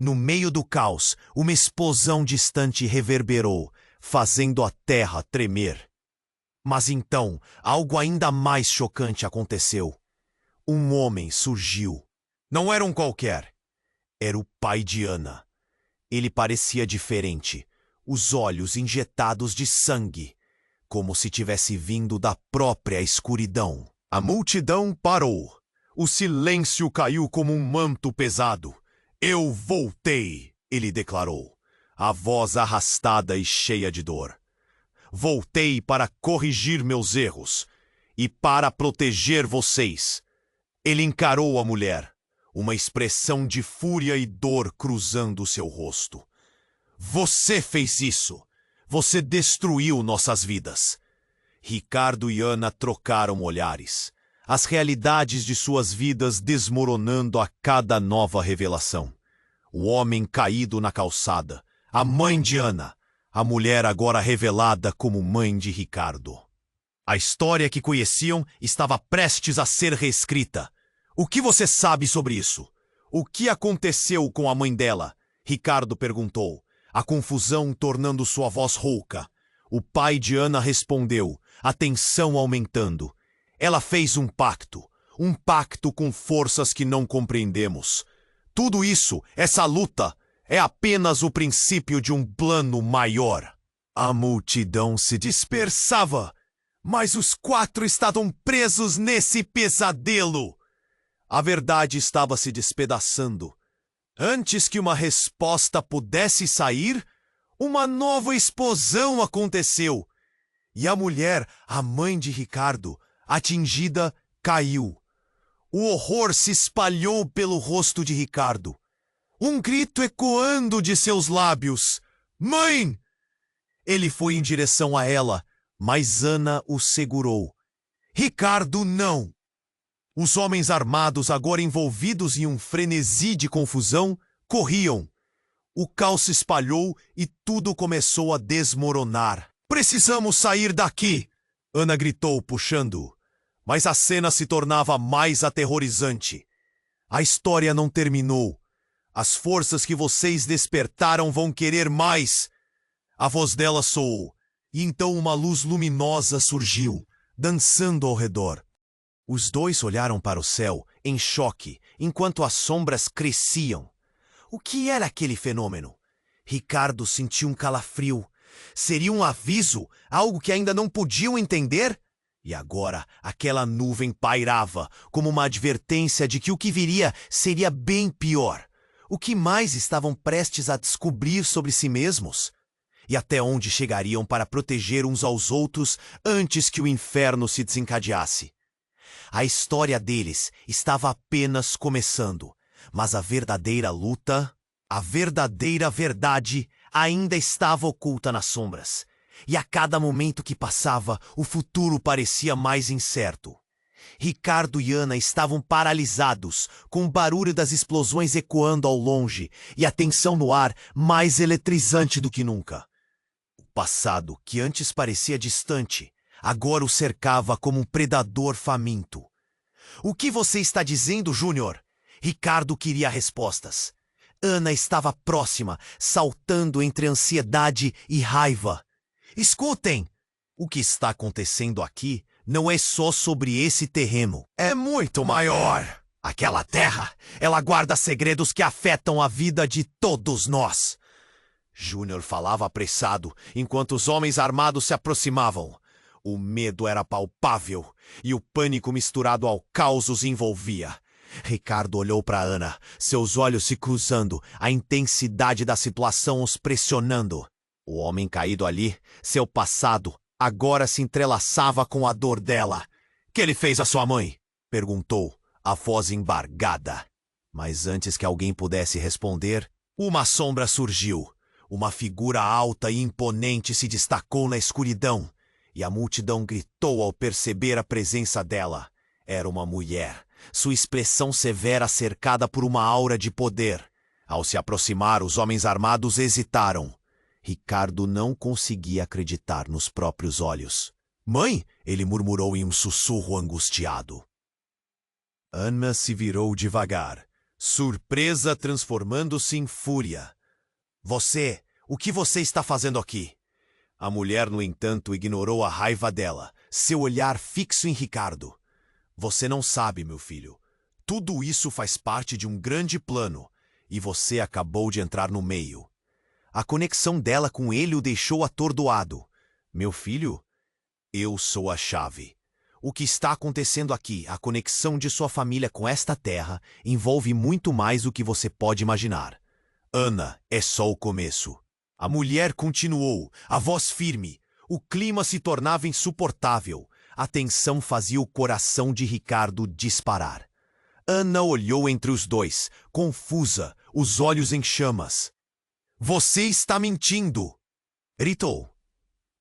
No meio do caos, uma explosão distante reverberou, fazendo a terra tremer. Mas então, algo ainda mais chocante aconteceu. Um homem surgiu. Não era um qualquer. Era o pai de Ana. Ele parecia diferente, os olhos injetados de sangue, como se tivesse vindo da própria escuridão. A multidão parou. O silêncio caiu como um manto pesado. Eu voltei, ele declarou, a voz arrastada e cheia de dor. Voltei para corrigir meus erros e para proteger vocês. Ele encarou a mulher, uma expressão de fúria e dor cruzando seu rosto. Você fez isso! Você destruiu nossas vidas! Ricardo e Ana trocaram olhares, as realidades de suas vidas desmoronando a cada nova revelação. O homem caído na calçada, a mãe de Ana, a mulher agora revelada como mãe de Ricardo. A história que conheciam estava prestes a ser reescrita. O que você sabe sobre isso? O que aconteceu com a mãe dela? Ricardo perguntou, a confusão tornando sua voz rouca. O pai de Ana respondeu, a tensão aumentando. Ela fez um pacto com forças que não compreendemos. Tudo isso, essa luta, é apenas o princípio de um plano maior. A multidão se dispersava, mas os quatro estavam presos nesse pesadelo. A verdade estava se despedaçando. Antes que uma resposta pudesse sair, uma nova explosão aconteceu. E a mulher, a mãe de Ricardo, atingida, caiu. O horror se espalhou pelo rosto de Ricardo. Um grito ecoando de seus lábios. Mãe! Ele foi em direção a ela, mas Ana o segurou. Ricardo, não! Os homens armados, agora envolvidos em um frenesi de confusão, corriam. O caos se espalhou e tudo começou a desmoronar. Precisamos sair daqui! Ana gritou, puxando-o. Mas a cena se tornava mais aterrorizante. A história não terminou. As forças que vocês despertaram vão querer mais. A voz dela soou, e então uma luz luminosa surgiu, dançando ao redor. Os dois olharam para o céu, em choque, enquanto as sombras cresciam. O que era aquele fenômeno? Ricardo sentiu um calafrio. Seria um aviso, algo que ainda não podiam entender? E agora aquela nuvem pairava, como uma advertência de que o que viria seria bem pior. O que mais estavam prestes a descobrir sobre si mesmos? E até onde chegariam para proteger uns aos outros antes que o inferno se desencadeasse? A história deles estava apenas começando, mas a verdadeira luta, a verdadeira verdade, ainda estava oculta nas sombras, e a cada momento que passava, o futuro parecia mais incerto. Ricardo e Ana estavam paralisados, com o barulho das explosões ecoando ao longe e a tensão no ar mais eletrizante do que nunca. O passado, que antes parecia distante, agora o cercava como um predador faminto. "O que você está dizendo, Júnior?" Ricardo queria respostas. Ana estava próxima, saltando entre ansiedade e raiva. "Escutem! O que está acontecendo aqui não é só sobre esse terreno. É muito maior. Aquela terra, ela guarda segredos que afetam a vida de todos nós." Júnior falava apressado, enquanto os homens armados se aproximavam. O medo era palpável, e o pânico misturado ao caos os envolvia. Ricardo olhou para Ana, seus olhos se cruzando, a intensidade da situação os pressionando. O homem caído ali, seu passado, agora se entrelaçava com a dor dela. "Que ele fez à sua mãe?" perguntou, a voz embargada. Mas antes que alguém pudesse responder, uma sombra surgiu. Uma figura alta e imponente se destacou na escuridão, e a multidão gritou ao perceber a presença dela. Era uma mulher, sua expressão severa cercada por uma aura de poder. Ao se aproximar, os homens armados hesitaram. Ricardo não conseguia acreditar nos próprios olhos. "Mãe!" ele murmurou em um sussurro angustiado. Ana se virou devagar, surpresa transformando-se em fúria. O que você está fazendo aqui?" A mulher, no entanto, ignorou a raiva dela, seu olhar fixo em Ricardo. "Você não sabe, meu filho. Tudo isso faz parte de um grande plano, e você acabou de entrar no meio." A conexão dela com ele o deixou atordoado. "Meu filho, eu sou a chave. O que está acontecendo aqui, a conexão de sua família com esta terra, envolve muito mais do que você pode imaginar. Ana, é só o começo." A mulher continuou, a voz firme. O clima se tornava insuportável. A tensão fazia o coração de Ricardo disparar. Ana olhou entre os dois, confusa, os olhos em chamas. "Você está mentindo!" gritou.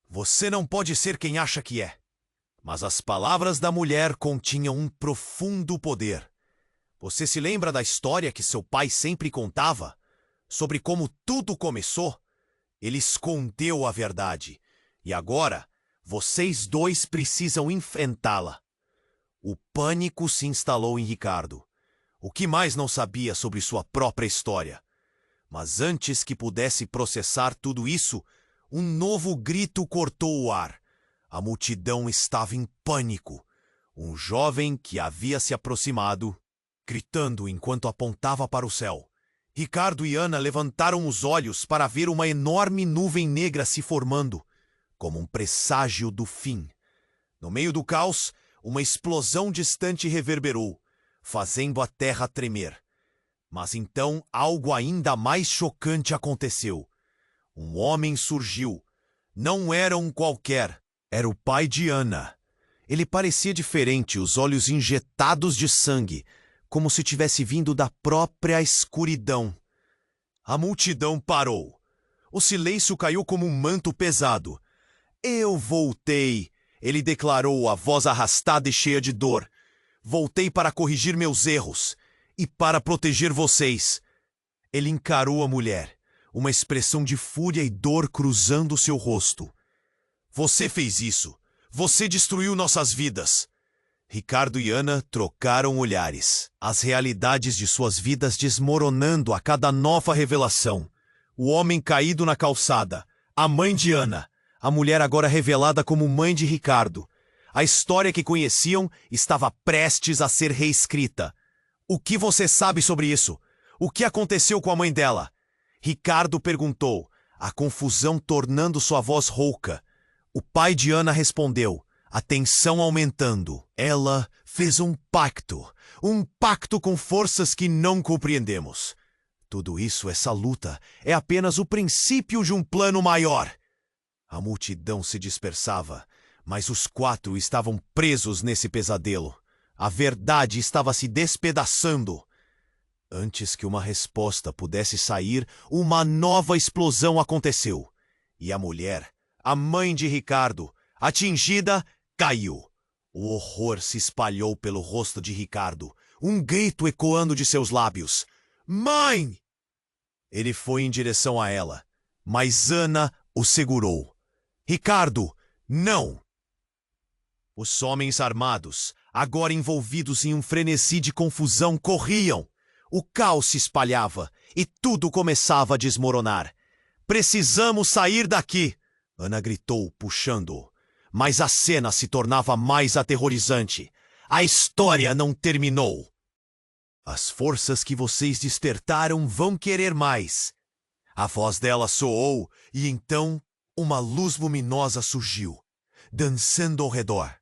"Você não pode ser quem acha que é." Mas as palavras da mulher continham um profundo poder. "Você se lembra da história que seu pai sempre contava? Sobre como tudo começou? Ele escondeu a verdade. E agora, vocês dois precisam enfrentá-la." O pânico se instalou em Ricardo. O que mais não sabia sobre sua própria história? Mas antes que pudesse processar tudo isso, um novo grito cortou o ar. A multidão estava em pânico. Um jovem que havia se aproximado, gritando enquanto apontava para o céu. Ricardo e Ana levantaram os olhos para ver uma enorme nuvem negra se formando, como um presságio do fim. No meio do caos, uma explosão distante reverberou, fazendo a terra tremer. Mas então algo ainda mais chocante aconteceu. Um homem surgiu. Não era um qualquer, era o pai de Ana. Ele parecia diferente, os olhos injetados de sangue, como se tivesse vindo da própria escuridão. A multidão parou. O silêncio caiu como um manto pesado. "Eu voltei", ele declarou, a voz arrastada e cheia de dor. "Voltei para corrigir meus erros e para proteger vocês." Ele encarou a mulher, uma expressão de fúria e dor cruzando seu rosto. "Você fez isso. Você destruiu nossas vidas." Ricardo e Ana trocaram olhares, as realidades de suas vidas desmoronando a cada nova revelação. O homem caído na calçada, a mãe de Ana, a mulher agora revelada como mãe de Ricardo. A história que conheciam estava prestes a ser reescrita. "O que você sabe sobre isso? O que aconteceu com a mãe dela?" Ricardo perguntou, a confusão tornando sua voz rouca. O pai de Ana respondeu, a tensão aumentando. "Ela fez um pacto com forças que não compreendemos. Tudo isso, essa luta, é apenas o princípio de um plano maior." A multidão se dispersava, mas os quatro estavam presos nesse pesadelo. A verdade estava se despedaçando. Antes que uma resposta pudesse sair, uma nova explosão aconteceu. E a mulher, a mãe de Ricardo, atingida, caiu. O horror se espalhou pelo rosto de Ricardo, um grito ecoando de seus lábios. Mãe! Ele foi em direção a ela, mas Ana o segurou. Ricardo, não! Os homens armados, agora envolvidos em um frenesi de confusão, corriam. O caos se espalhava e tudo começava a desmoronar. Precisamos sair daqui! Ana gritou, puxando-o. Mas a cena se tornava mais aterrorizante. A história não terminou. As forças que vocês despertaram vão querer mais. A voz dela soou e então uma luz luminosa surgiu, dançando ao redor.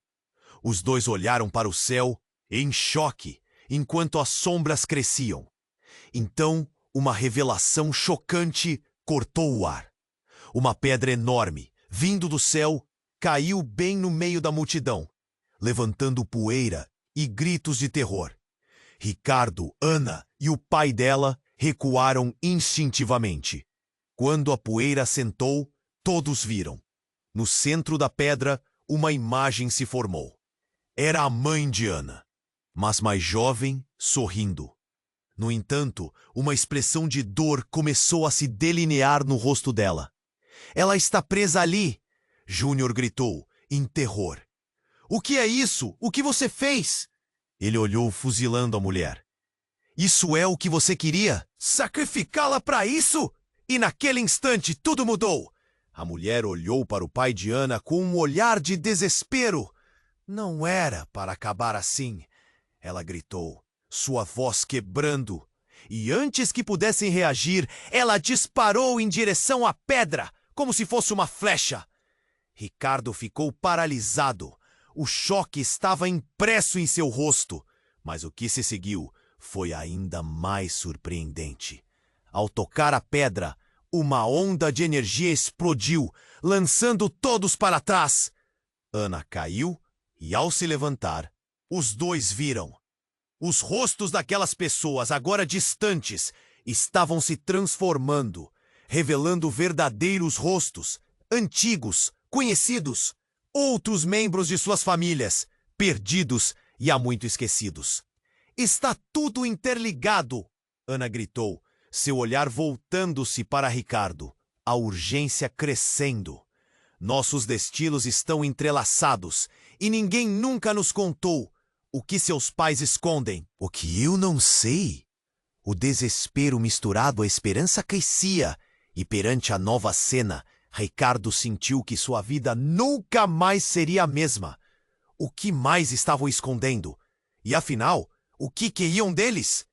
Os dois olharam para o céu, em choque, enquanto as sombras cresciam. Então, uma revelação chocante cortou o ar. Uma pedra enorme, vindo do céu, caiu bem no meio da multidão, levantando poeira e gritos de terror. Ricardo, Ana e o pai dela recuaram instintivamente. Quando a poeira assentou, todos viram. No centro da pedra, uma imagem se formou. Era a mãe de Ana, mas mais jovem, sorrindo. No entanto, uma expressão de dor começou a se delinear no rosto dela. Ela está presa ali! Júnior gritou, em terror. O que é isso? O que você fez? Ele olhou fuzilando a mulher. Isso é o que você queria? Sacrificá-la para isso? E naquele instante tudo mudou. A mulher olhou para o pai de Ana com um olhar de desespero. Não era para acabar assim, ela gritou, sua voz quebrando. E antes que pudessem reagir, ela disparou em direção à pedra, como se fosse uma flecha. Ricardo ficou paralisado. O choque estava impresso em seu rosto, mas o que se seguiu foi ainda mais surpreendente. Ao tocar a pedra, uma onda de energia explodiu, lançando todos para trás. Ana caiu e, ao se levantar, os dois viram. Os rostos daquelas pessoas, agora distantes, estavam se transformando, revelando verdadeiros rostos, antigos, conhecidos, outros membros de suas famílias, perdidos e há muito esquecidos. Está tudo interligado, Ana gritou, seu olhar voltando-se para Ricardo, a urgência crescendo. Nossos destinos estão entrelaçados e ninguém nunca nos contou o que seus pais escondem. O que eu não sei? O desespero misturado à esperança crescia e perante a nova cena, Ricardo sentiu que sua vida nunca mais seria a mesma. O que mais estavam escondendo? E afinal, o que queriam deles?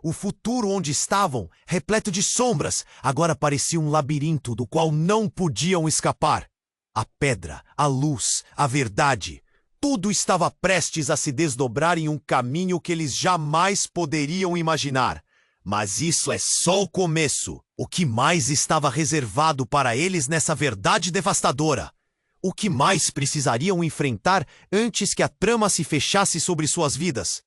O futuro onde estavam, repleto de sombras, agora parecia um labirinto do qual não podiam escapar. A pedra, a luz, a verdade, tudo estava prestes a se desdobrar em um caminho que eles jamais poderiam imaginar. Mas isso é só o começo. O que mais estava reservado para eles nessa verdade devastadora? O que mais precisariam enfrentar antes que a trama se fechasse sobre suas vidas?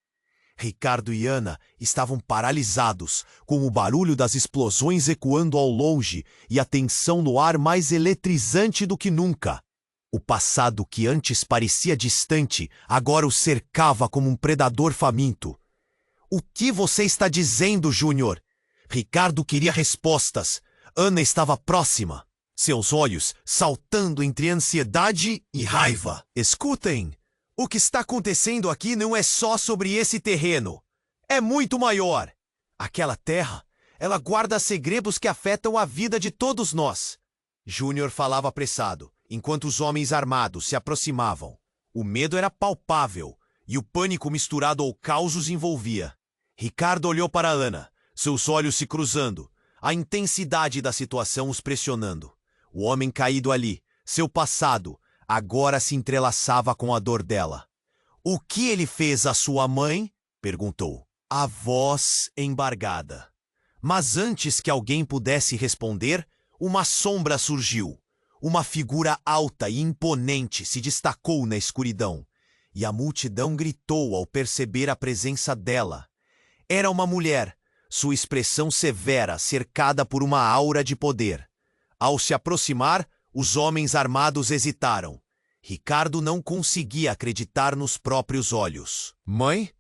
Ricardo e Ana estavam paralisados, com o barulho das explosões ecoando ao longe e a tensão no ar mais eletrizante do que nunca. O passado que antes parecia distante, agora o cercava como um predador faminto. O que você está dizendo, Júnior? Ricardo queria respostas. Ana estava próxima, seus olhos saltando entre ansiedade e raiva. Escutem! O que está acontecendo aqui não é só sobre esse terreno. É muito maior. Aquela terra, ela guarda segredos que afetam a vida de todos nós. Júnior falava apressado, enquanto os homens armados se aproximavam. O medo era palpável, e o pânico misturado ao caos os envolvia. Ricardo olhou para Ana, seus olhos se cruzando, a intensidade da situação os pressionando. O homem caído ali, seu passado, agora se entrelaçava com a dor dela. O que ele fez à sua mãe? Perguntou. A voz embargada. Mas antes que alguém pudesse responder, uma sombra surgiu. Uma figura alta e imponente se destacou na escuridão, e a multidão gritou ao perceber a presença dela. Era uma mulher, sua expressão severa cercada por uma aura de poder. Ao se aproximar, os homens armados hesitaram. Ricardo não conseguia acreditar nos próprios olhos. Mãe?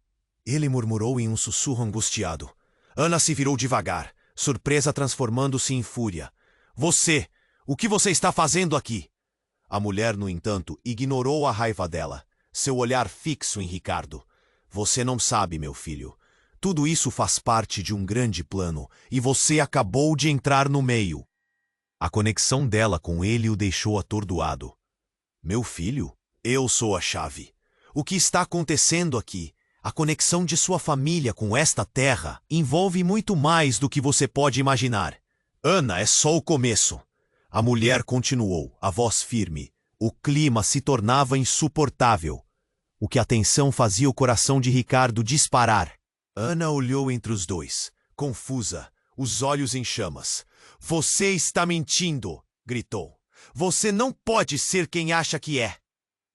Ele murmurou em um sussurro angustiado. Ana se virou devagar, surpresa transformando-se em fúria. Você! O que você está fazendo aqui? A mulher, no entanto, ignorou a raiva dela, seu olhar fixo em Ricardo. Você não sabe, meu filho. Tudo isso faz parte de um grande plano, e você acabou de entrar no meio. A conexão dela com ele o deixou atordoado. Meu filho, eu sou a chave. O que está acontecendo aqui? A conexão de sua família com esta terra envolve muito mais do que você pode imaginar. Ana é só o começo. A mulher continuou, a voz firme. O clima se tornava insuportável. O que a tensão fazia o coração de Ricardo disparar. Ana olhou entre os dois, confusa, os olhos em chamas. Você está mentindo! Gritou. Você não pode ser quem acha que é.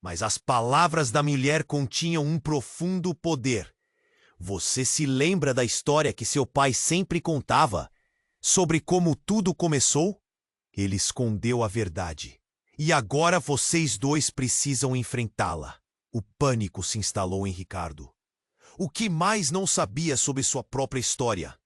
Mas as palavras da mulher continham um profundo poder. Você se lembra da história que seu pai sempre contava? Sobre como tudo começou? Ele escondeu a verdade. E agora vocês dois precisam enfrentá-la. O pânico se instalou em Ricardo. O que mais não sabia sobre sua própria história?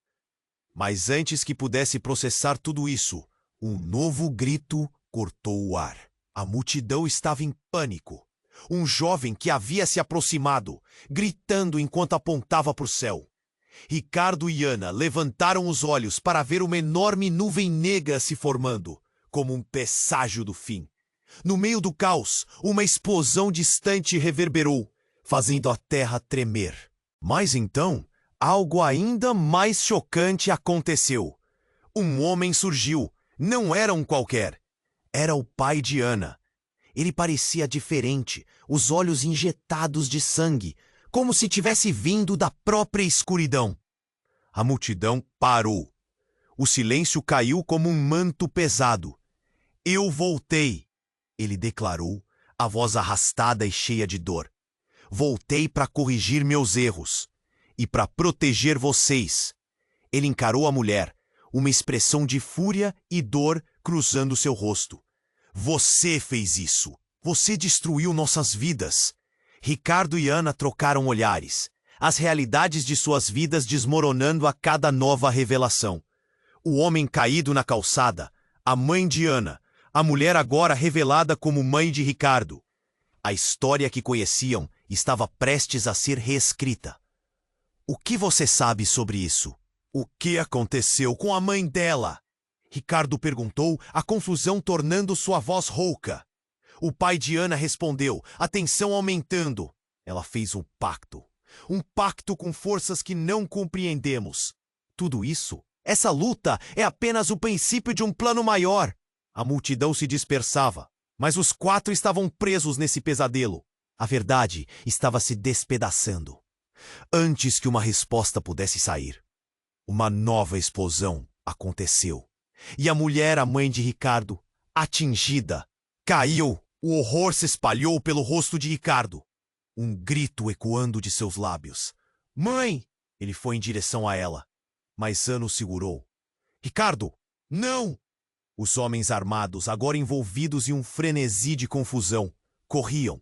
Mas antes que pudesse processar tudo isso, um novo grito cortou o ar. A multidão estava em pânico. Um jovem que havia se aproximado, gritando enquanto apontava para o céu. Ricardo e Ana levantaram os olhos para ver uma enorme nuvem negra se formando, como um presságio do fim. No meio do caos, uma explosão distante reverberou, fazendo a terra tremer. Mas então, algo ainda mais chocante aconteceu. Um homem surgiu. Não era um qualquer. Era o pai de Ana. Ele parecia diferente, os olhos injetados de sangue, como se tivesse vindo da própria escuridão. A multidão parou. O silêncio caiu como um manto pesado. Eu voltei, ele declarou, a voz arrastada e cheia de dor. Voltei para corrigir meus erros e para proteger vocês. Ele encarou a mulher, uma expressão de fúria e dor cruzando seu rosto. Você fez isso. Você destruiu nossas vidas. Ricardo e Ana trocaram olhares, as realidades de suas vidas desmoronando a cada nova revelação. O homem caído na calçada, a mãe de Ana, a mulher agora revelada como mãe de Ricardo. A história que conheciam estava prestes a ser reescrita. O que você sabe sobre isso? O que aconteceu com a mãe dela? Ricardo perguntou, a confusão tornando sua voz rouca. O pai de Ana respondeu, a tensão aumentando. Ela fez um pacto com forças que não compreendemos. Tudo isso, essa luta, é apenas o princípio de um plano maior. A multidão se dispersava, mas os quatro estavam presos nesse pesadelo. A verdade estava se despedaçando. Antes que uma resposta pudesse sair, uma nova explosão aconteceu. E a mulher, a mãe de Ricardo, atingida, caiu. O horror se espalhou pelo rosto de Ricardo. Um grito ecoando de seus lábios. Mãe! Ele foi em direção a ela, mas Ana o segurou. Ricardo, não! Os homens armados, agora envolvidos em um frenesi de confusão, corriam.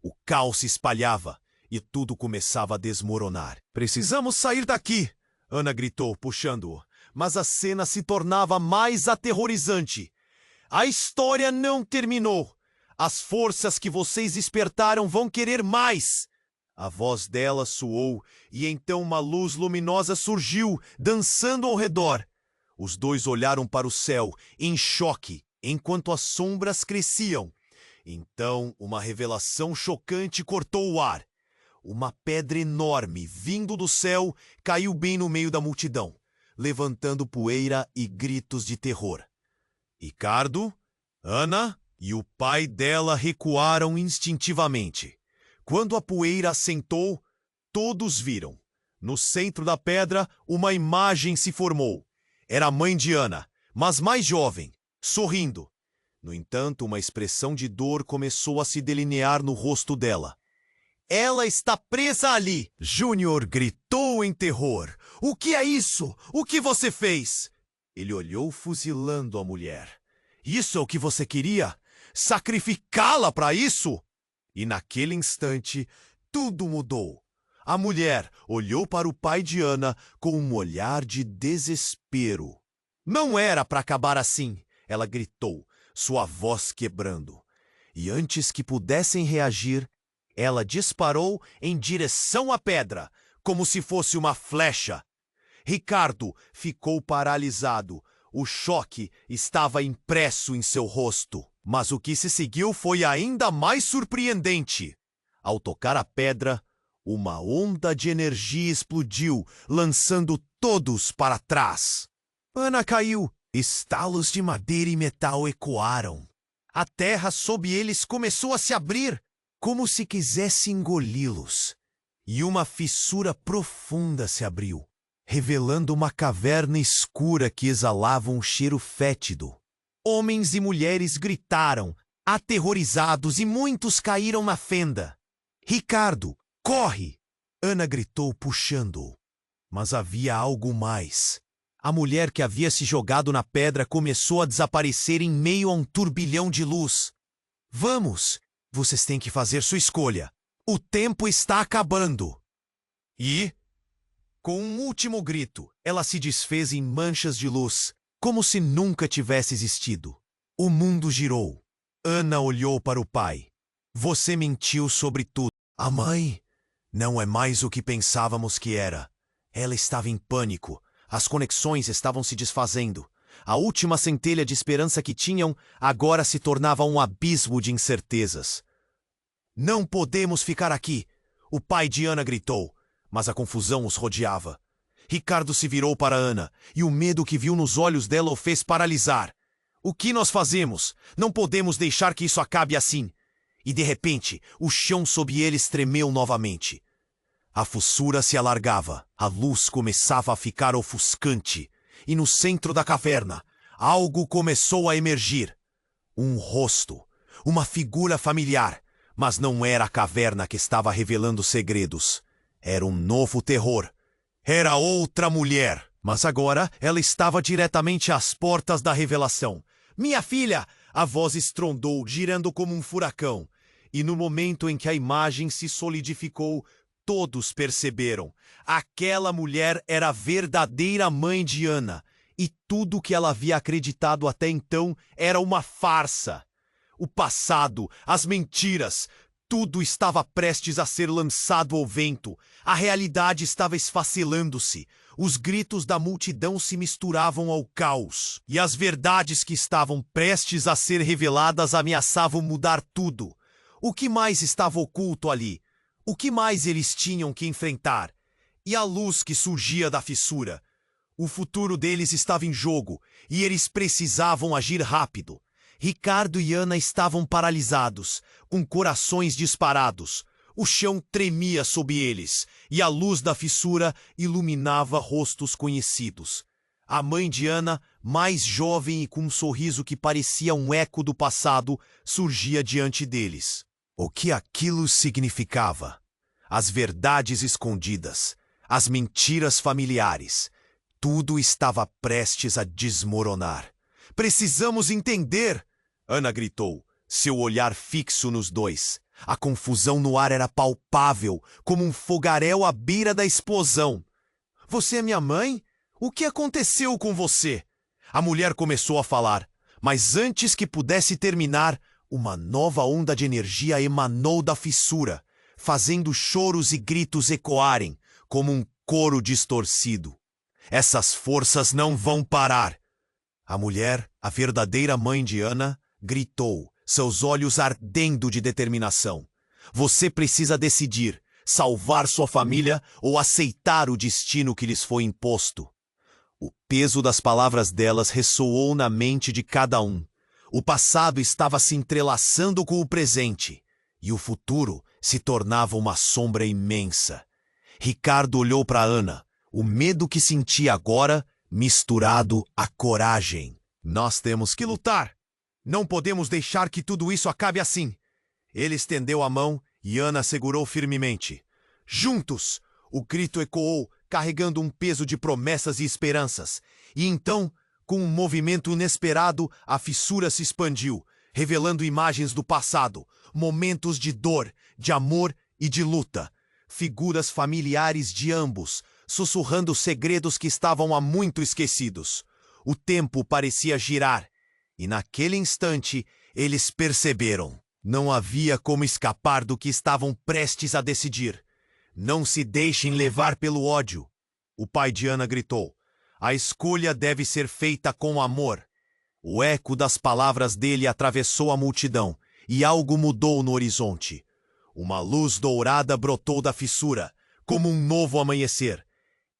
O caos se espalhava e tudo começava a desmoronar. Precisamos sair daqui! Ana gritou, puxando-o. Mas a cena se tornava mais aterrorizante. A história não terminou. As forças que vocês despertaram vão querer mais. A voz dela soou e então uma luz luminosa surgiu, dançando ao redor. Os dois olharam para o céu, em choque, enquanto as sombras cresciam. Então, uma revelação chocante cortou o ar. Uma pedra enorme, vindo do céu, caiu bem no meio da multidão, levantando poeira e gritos de terror. Ricardo, Ana e o pai dela recuaram instintivamente. Quando a poeira assentou, todos viram. No centro da pedra, uma imagem se formou. Era a mãe de Ana, mas mais jovem, sorrindo. No entanto, uma expressão de dor começou a se delinear no rosto dela. Ela está presa ali! Júnior gritou em terror. O que é isso? O que você fez? Ele olhou fuzilando a mulher. Isso é o que você queria? Sacrificá-la para isso? E naquele instante, tudo mudou. A mulher olhou para o pai de Ana com um olhar de desespero. Não era para acabar assim, ela gritou, sua voz quebrando. E antes que pudessem reagir, ela disparou em direção à pedra, como se fosse uma flecha. Ricardo ficou paralisado. O choque estava impresso em seu rosto. Mas o que se seguiu foi ainda mais surpreendente. Ao tocar a pedra, uma onda de energia explodiu, lançando todos para trás. Ana caiu. Estalos de madeira e metal ecoaram. A terra sob eles começou a se abrir, como se quisesse engoli-los. E uma fissura profunda se abriu, revelando uma caverna escura que exalava um cheiro fétido. Homens e mulheres gritaram, aterrorizados, e muitos caíram na fenda. Ricardo, corre! Ana gritou, puxando-o. Mas havia algo mais. A mulher que havia se jogado na pedra começou a desaparecer em meio a um turbilhão de luz. Vamos! Vocês têm que fazer sua escolha. O tempo está acabando. E, com um último grito, ela se desfez em manchas de luz, como se nunca tivesse existido. O mundo girou. Ana olhou para o pai. Você mentiu sobre tudo. A mãe não é mais o que pensávamos que era. Ela estava em pânico. As conexões estavam se desfazendo. A última centelha de esperança que tinham agora se tornava um abismo de incertezas. Não podemos ficar aqui, o pai de Ana gritou, mas a confusão os rodeava. Ricardo se virou para Ana, e o medo que viu nos olhos dela o fez paralisar. O que nós fazemos? Não podemos deixar que isso acabe assim. E de repente, o chão sob eles tremeu novamente. A fissura se alargava, a luz começava a ficar ofuscante, e no centro da caverna, algo começou a emergir. Um rosto, uma figura familiar, mas não era a caverna que estava revelando segredos. Era um novo terror. Era outra mulher, mas agora ela estava diretamente às portas da revelação. Minha filha! A voz estrondou, girando como um furacão. E no momento em que a imagem se solidificou, todos perceberam. Aquela mulher era a verdadeira mãe de Ana, e tudo que ela havia acreditado até então era uma farsa. O passado, as mentiras, tudo estava prestes a ser lançado ao vento. A realidade estava esfacelando-se. Os gritos da multidão se misturavam ao caos. E as verdades que estavam prestes a ser reveladas ameaçavam mudar tudo. O que mais estava oculto ali? O que mais eles tinham que enfrentar? E a luz que surgia da fissura? O futuro deles estava em jogo, e eles precisavam agir rápido. Ricardo e Ana estavam paralisados, com corações disparados. O chão tremia sob eles, e a luz da fissura iluminava rostos conhecidos. A mãe de Ana, mais jovem e com um sorriso que parecia um eco do passado, surgia diante deles. O que aquilo significava? As verdades escondidas, as mentiras familiares, tudo estava prestes a desmoronar. Precisamos entender! Ana gritou, seu olhar fixo nos dois. A confusão no ar era palpável, como um fogaréu à beira da explosão. Você é minha mãe? O que aconteceu com você? A mulher começou a falar, mas antes que pudesse terminar, uma nova onda de energia emanou da fissura, fazendo choros e gritos ecoarem, como um coro distorcido. Essas forças não vão parar! A mulher, a verdadeira mãe de Ana, gritou, seus olhos ardendo de determinação. Você precisa decidir, salvar sua família ou aceitar o destino que lhes foi imposto. O peso das palavras delas ressoou na mente de cada um. O passado estava se entrelaçando com o presente, e o futuro se tornava uma sombra imensa. Ricardo olhou para Ana, o medo que sentia agora misturado à coragem. Nós temos que lutar! Não podemos deixar que tudo isso acabe assim. Ele estendeu a mão e Ana segurou firmemente. Juntos! O grito ecoou, carregando um peso de promessas e esperanças. E então, com um movimento inesperado, a fissura se expandiu, revelando imagens do passado, momentos de dor, de amor e de luta. Figuras familiares de ambos, sussurrando segredos que estavam há muito esquecidos. O tempo parecia girar, e naquele instante eles perceberam. Não havia como escapar do que estavam prestes a decidir. Não se deixem levar pelo ódio. O pai de Ana gritou. A escolha deve ser feita com amor. O eco das palavras dele atravessou a multidão, e algo mudou no horizonte. Uma luz dourada brotou da fissura, como um novo amanhecer.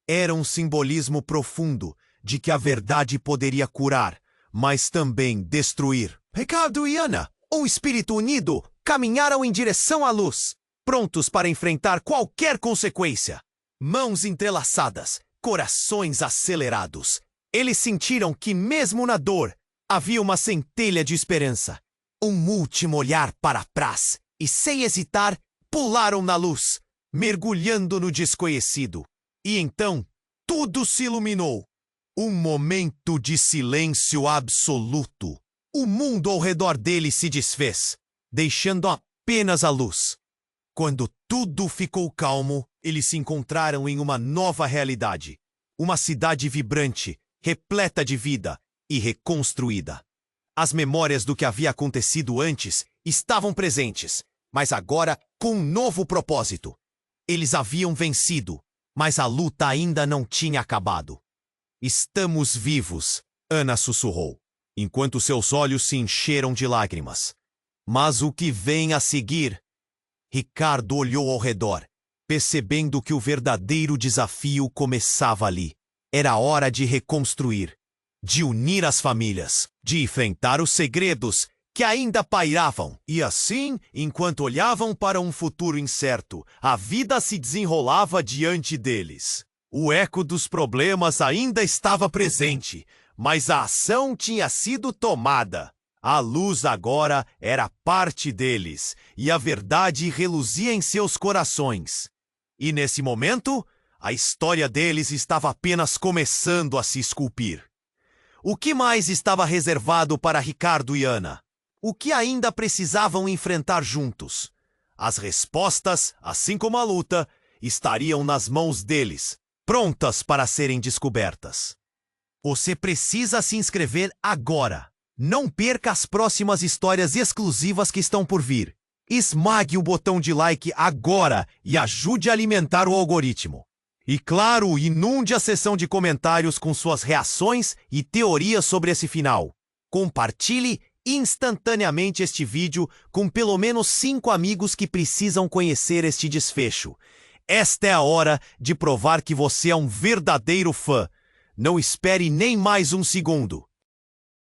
Era um simbolismo profundo de que a verdade poderia curar, mas também destruir. Ricardo e Ana, um espírito unido, caminharam em direção à luz, prontos para enfrentar qualquer consequência. Mãos entrelaçadas, corações acelerados. Eles sentiram que, mesmo na dor, havia uma centelha de esperança. Um último olhar para trás e, sem hesitar, pularam na luz, mergulhando no desconhecido. E então, tudo se iluminou. Um momento de silêncio absoluto. O mundo ao redor deles se desfez, deixando apenas a luz. Quando tudo ficou calmo, eles se encontraram em uma nova realidade. Uma cidade vibrante, repleta de vida e reconstruída. As memórias do que havia acontecido antes estavam presentes, mas agora com um novo propósito. Eles haviam vencido, mas a luta ainda não tinha acabado. Estamos vivos, Ana sussurrou, enquanto seus olhos se encheram de lágrimas. Mas o que vem a seguir? Ricardo olhou ao redor, percebendo que o verdadeiro desafio começava ali. Era hora de reconstruir, de unir as famílias, de enfrentar os segredos que ainda pairavam. E assim, enquanto olhavam para um futuro incerto, a vida se desenrolava diante deles. O eco dos problemas ainda estava presente, mas a ação tinha sido tomada. A luz agora era parte deles, e a verdade reluzia em seus corações. E nesse momento, a história deles estava apenas começando a se esculpir. O que mais estava reservado para Ricardo e Ana? O que ainda precisavam enfrentar juntos? As respostas, assim como a luta, estariam nas mãos deles, prontas para serem descobertas. Você precisa se inscrever agora. Não perca as próximas histórias exclusivas que estão por vir. Esmague o botão de like agora e ajude a alimentar o algoritmo. E claro, inunde a seção de comentários com suas reações e teorias sobre esse final. Compartilhe instantaneamente este vídeo com pelo menos 5 amigos que precisam conhecer este desfecho. Esta é a hora de provar que você é um verdadeiro fã. Não espere nem mais um segundo.